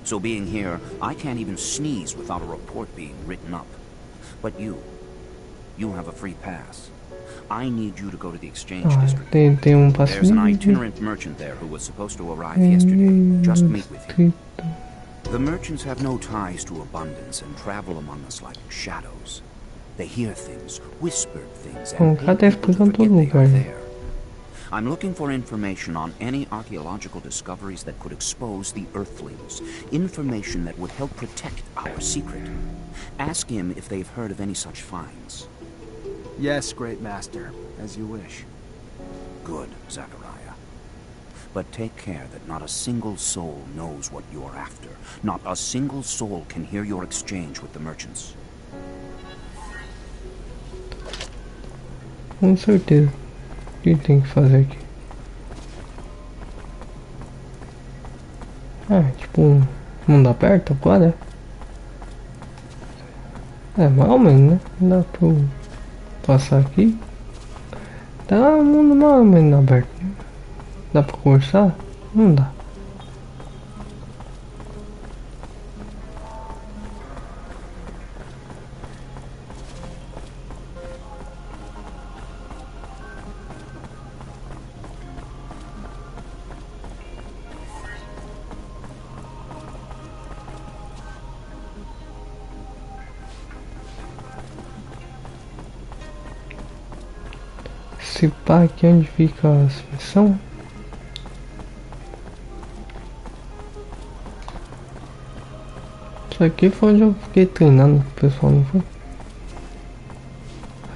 Speaker 16: So being here, I can't even sneeze without a report being written up. But you have a free pass. I need you to go to the exchange district. There's an itinerant merchant there who was supposed to arrive yesterday. Just meet with him. The merchants have no ties to abundance and travel among us like shadows. They hear things, whispered things, and people forget they are there. I'm looking for information on any archaeological discoveries that could expose the Earthlings. Information that would help protect our secret. Ask him if they've heard of any such finds.
Speaker 10: Yes, great master, as you wish.
Speaker 16: Good, Zachariah. But take care that not a single soul knows what you're after. Not a single soul can hear your exchange with the merchants.
Speaker 13: Com certeza. que tem que fazer aqui? Ah, tipo, mundo aberto agora? É, mais ou menos, né? Dá pra eu passar aqui. Tá um mundo mais ou menos aberto. Dá pra conversar? Não dá. Se pá, aqui onde fica as missões. Isso aqui foi onde eu fiquei treinando com o pessoal, não foi?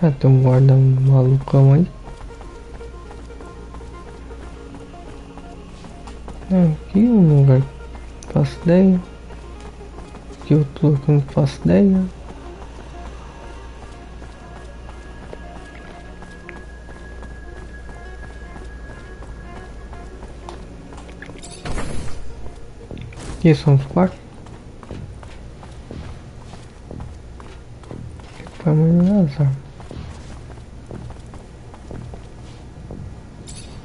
Speaker 13: Ah, tem um guarda malucão aí. Aqui um lugar que não faço ideia. Aqui outro lugar que não faço ideia. Aqui são os quartos. Para melhorar as armas.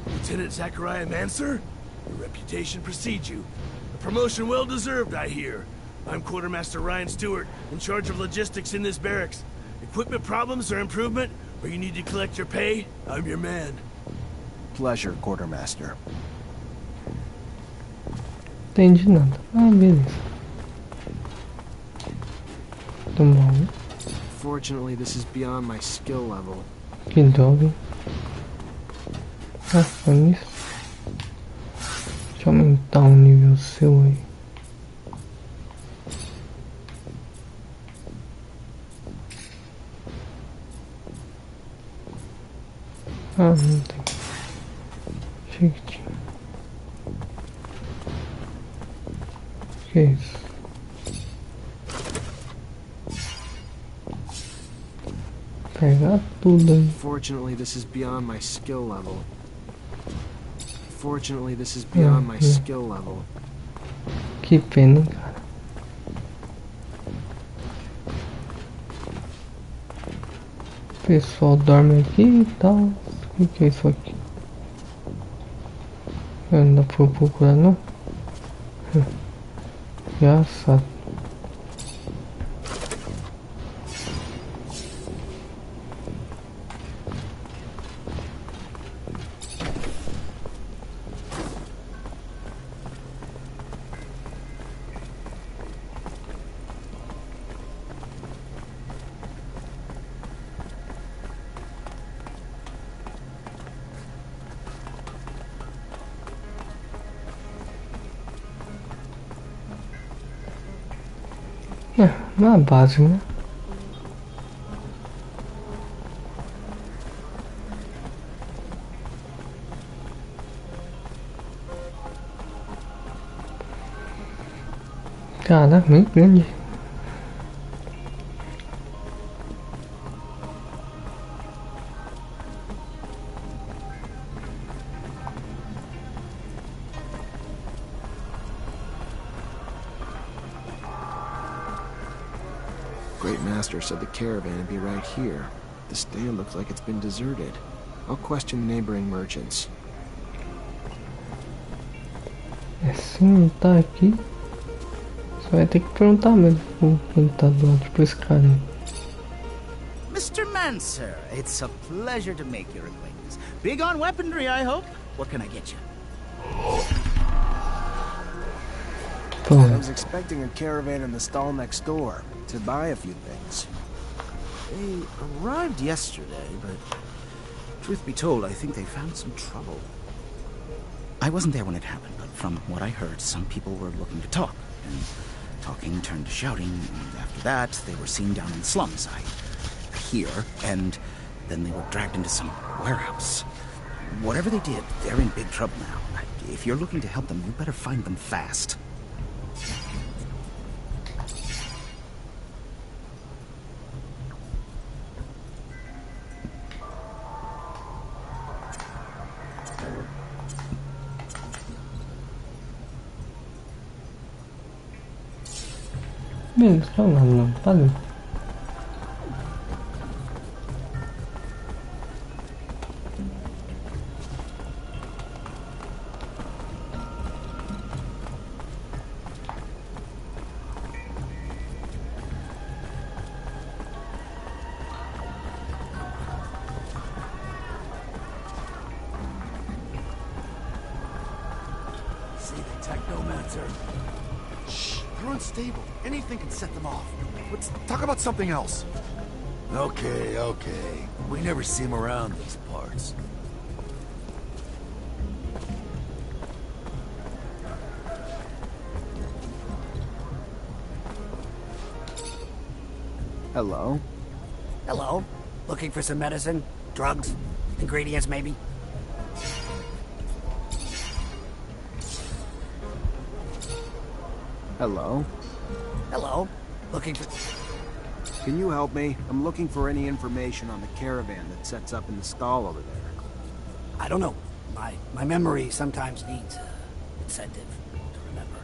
Speaker 17: Lieutenant Zachariah Mancer? Your reputation precedes you. A promotion well deserved, I hear. I'm Quartermaster Ryan Stewart, in charge of logistics in this barracks. Equipment problems or improvement, or you need to collect your pay, I'm your man.
Speaker 9: Pleasure, Quartermaster.
Speaker 13: Entendi nada. Ah, beleza. Tá bom.
Speaker 10: Fortunately, this is beyond my skill level.
Speaker 13: Que droga. Ah, foi nisso. Deixa eu aumentar o nível seu aí. Ah, não tem. Chique. Que isso? Pegar tudo aí.
Speaker 10: Fortunately, this is beyond my skill level. Fortunately, this is beyond my skill level.
Speaker 13: Que pena, cara. O pessoal dorme aqui e tal. O que é isso aqui? Não dá pra procurar, não? Engraçado. Uma base, né? Caraca, muito grande.
Speaker 10: Great Master said the caravan would be right here. The stand looks like it's been deserted. I'll question the neighboring merchants.
Speaker 13: É sim, tá aqui. Só vai ter que perguntar mesmo pro quem tá do lado, tipo esse cara aí.
Speaker 18: Mr. Mancer, it's a pleasure to make your acquaintance. Big on weaponry, I hope. What can I get you?
Speaker 9: I was expecting a caravan in the stall next door to buy a few things.
Speaker 18: They arrived yesterday, but truth be told, I think they found some trouble. I wasn't there when it happened, but from what I heard, some people were looking to talk, and talking turned to shouting, and after that, they were seen down in the slums. I hear, and then they were dragged into some warehouse. Whatever they did, they're in big trouble now. If you're looking to help them, you better find them fast.
Speaker 13: Beleza, não, valeu.
Speaker 4: See the Technomancer? Shh, they're unstable. Anything can set them off. Let's talk about something else.
Speaker 17: Okay, okay. We never see him around these parts.
Speaker 10: Hello?
Speaker 8: Hello? Looking for some medicine? Drugs? Ingredients, maybe?
Speaker 10: Hello?
Speaker 8: Hello? Looking for...
Speaker 10: Can you help me? I'm looking for any information on the caravan that sets up in the stall over there.
Speaker 8: I don't know. My memory sometimes needs incentive to remember.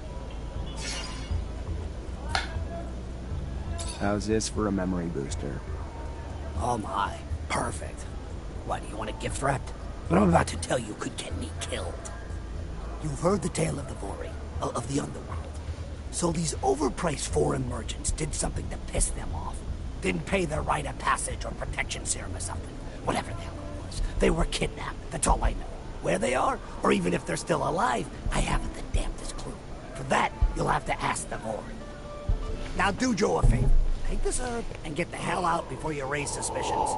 Speaker 10: How's this for a memory booster?
Speaker 8: Oh my. Perfect. Why, do you want a gift wrapped? What I'm about to tell you could get me killed. You've heard the tale of the Vori, of the underworld. So these overpriced foreign merchants did something that pissed them off. Didn't pay their rite of passage or protection serum or something. Whatever the hell it was. They were kidnapped. That's all I know. Where they are, or even if they're still alive, I haven't the damnedest clue. For that, you'll have to ask the Vori. Now do Joe a favor. Take this herb and get the hell out before you raise suspicions.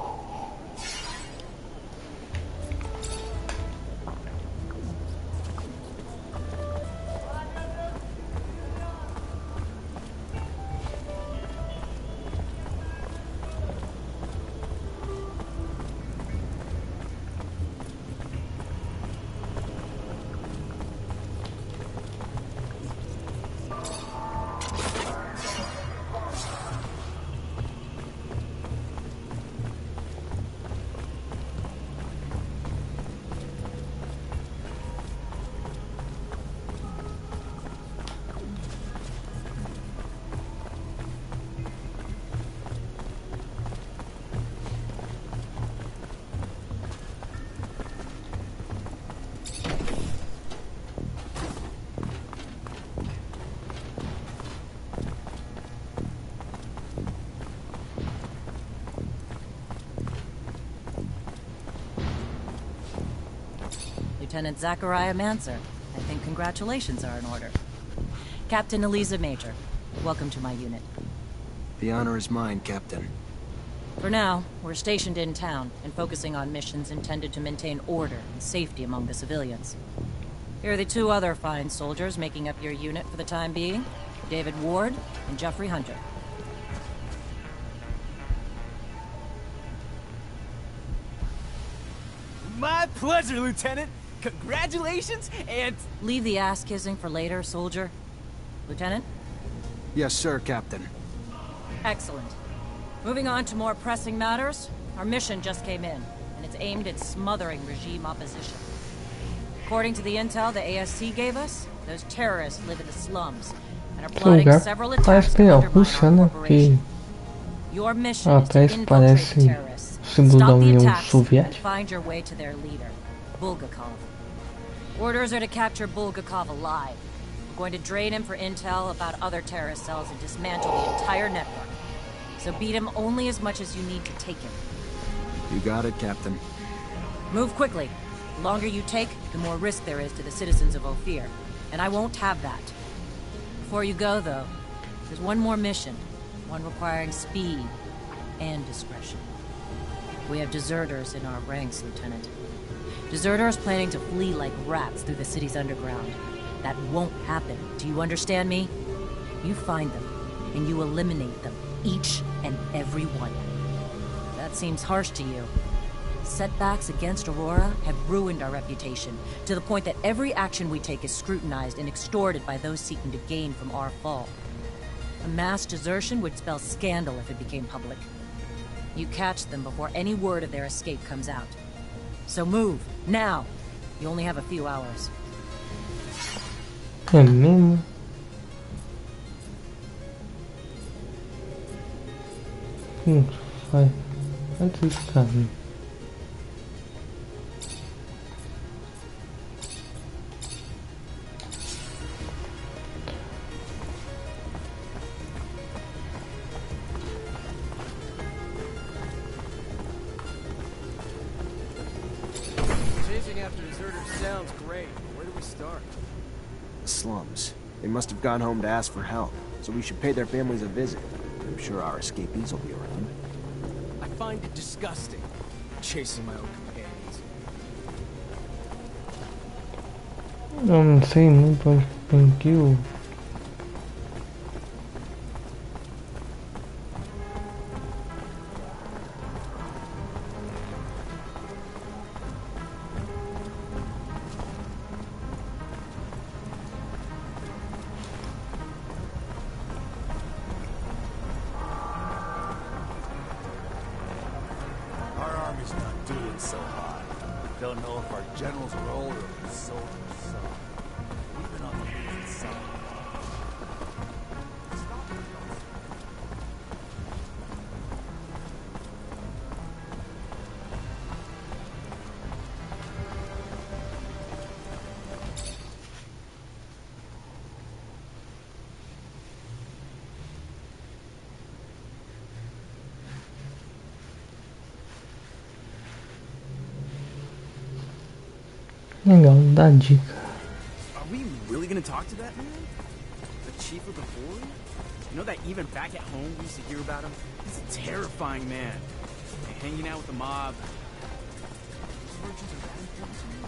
Speaker 6: Lieutenant Zachariah Manser. I think congratulations are in order. Captain Eliza Major, welcome to my unit.
Speaker 10: The honor is mine, Captain.
Speaker 6: For now, we're stationed in town and focusing on missions intended to maintain order and safety among the civilians. Here are the two other fine soldiers making up your unit for the time being, David Ward and Jeffrey Hunter.
Speaker 19: My pleasure, Lieutenant! Congratulations, and...
Speaker 6: Leave the ass-kissing for later, soldier. Lieutenant?
Speaker 10: Yes, sir, Captain.
Speaker 6: Excellent. Moving on to more pressing matters, our mission just came in, and it's aimed at smothering regime opposition. According to the intel the ASC gave us, those terrorists live in the slums, and are plotting several attacks to undermine our corporation. Your mission is to infiltrate the terrorists, stop the attacks, and find your way to their leader, Bulgakov. Orders are to capture Bulgakov alive. We're going to drain him for intel about other terrorist cells and dismantle the entire network. So beat him only as much as you need to take him.
Speaker 10: You got it, Captain.
Speaker 6: Move quickly. The longer you take, the more risk there is to the citizens of Ophir. And I won't have that. Before you go, though, there's one more mission. One requiring speed and discretion. We have deserters in our ranks, Lieutenant. Deserters planning to flee like rats through the city's underground. That won't happen. Do you understand me? You find them, and you eliminate them. Each and every one. That seems harsh to you. Setbacks against Aurora have ruined our reputation, to the point that every action we take is scrutinized and extorted by those seeking to gain from our fall. A mass desertion would spell scandal if it became public. You catch them before any word of their escape comes out. So move, now! You only have a few hours.
Speaker 13: Vai desse caminho.
Speaker 10: The slums. They must have gone home to ask for help, so we should pay their families a visit. I'm sure our escapees will be around.
Speaker 19: I find it disgusting, chasing my own companions.
Speaker 13: Eu não sei nem pra onde que eu...
Speaker 4: So hot. Don't know if our generals are old or if the soldiers suck. We've been on the losing side.
Speaker 13: Legal, dá dica.
Speaker 18: Are we really gonna talk to that man? The chief of the Vale? You know that even back at home we used to hear about him? He's a terrifying man. Hanging out with the mob. These virgins are that important to you?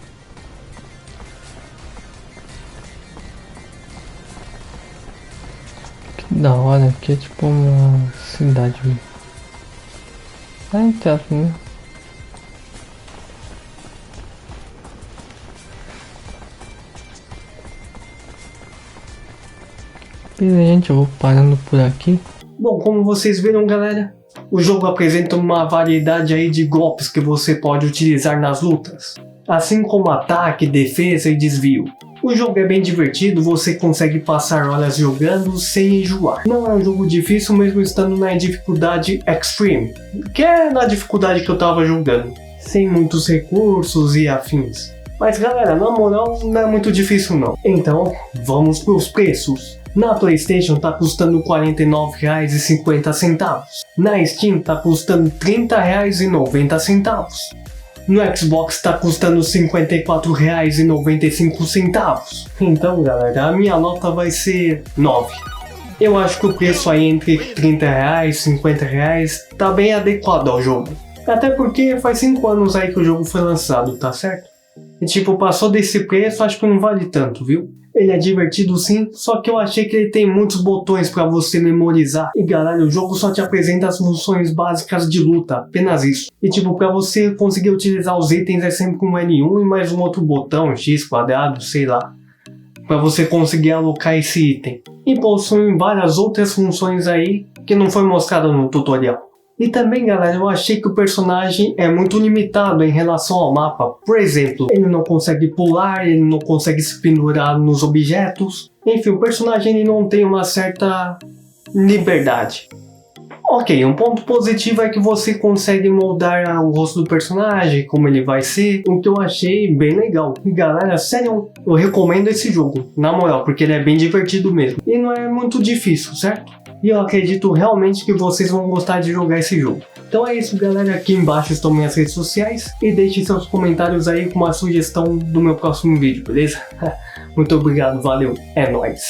Speaker 13: Que da hora, aqui é tipo uma cidade. Ah, então, né? Beleza, gente, eu vou parando por aqui.
Speaker 1: Bom, como vocês viram, galera, o jogo apresenta uma variedade aí de golpes que você pode utilizar nas lutas, assim como ataque, defesa e desvio. O jogo é bem divertido, você consegue passar horas jogando sem enjoar. Não é um jogo difícil mesmo estando na dificuldade Extreme, que é na dificuldade que eu tava jogando, sem muitos recursos e afins. Mas galera, na moral, não é muito difícil não. Então, vamos pros preços. Na PlayStation tá custando R$ 49,50. Na Steam tá custando R$ 30,90. No Xbox tá custando R$ 54,95. Então galera, a minha nota vai ser 9. Eu acho que o preço aí entre R$ 30 e R$ 50 tá bem adequado ao jogo. Até porque faz 5 anos aí que o jogo foi lançado, tá certo? E tipo, passou desse preço, acho que não vale tanto, viu? Ele é divertido sim, só que eu achei que ele tem muitos botões para você memorizar. E galera, o jogo só te apresenta as funções básicas de luta, apenas isso. E tipo, para você conseguir utilizar os itens é sempre um L1 e mais um outro botão, X quadrado, sei lá, para você conseguir alocar esse item. E possuem várias outras funções aí que não foi mostrado no tutorial. E também galera, eu achei que o personagem é muito limitado em relação ao mapa. Por exemplo, ele não consegue pular, ele não consegue se pendurar nos objetos. Enfim, o personagem ele não tem uma certa liberdade. Ok, um ponto positivo é que você consegue moldar o rosto do personagem, como ele vai ser, o que eu achei bem legal. E galera, sério, eu recomendo esse jogo, na moral, porque ele é bem divertido mesmo. E não é muito difícil, certo? E eu acredito realmente que vocês vão gostar de jogar esse jogo. Então é isso galera, aqui embaixo estão minhas redes sociais e deixe seus comentários aí com uma sugestão do meu próximo vídeo, beleza? Muito obrigado, valeu, é nóis!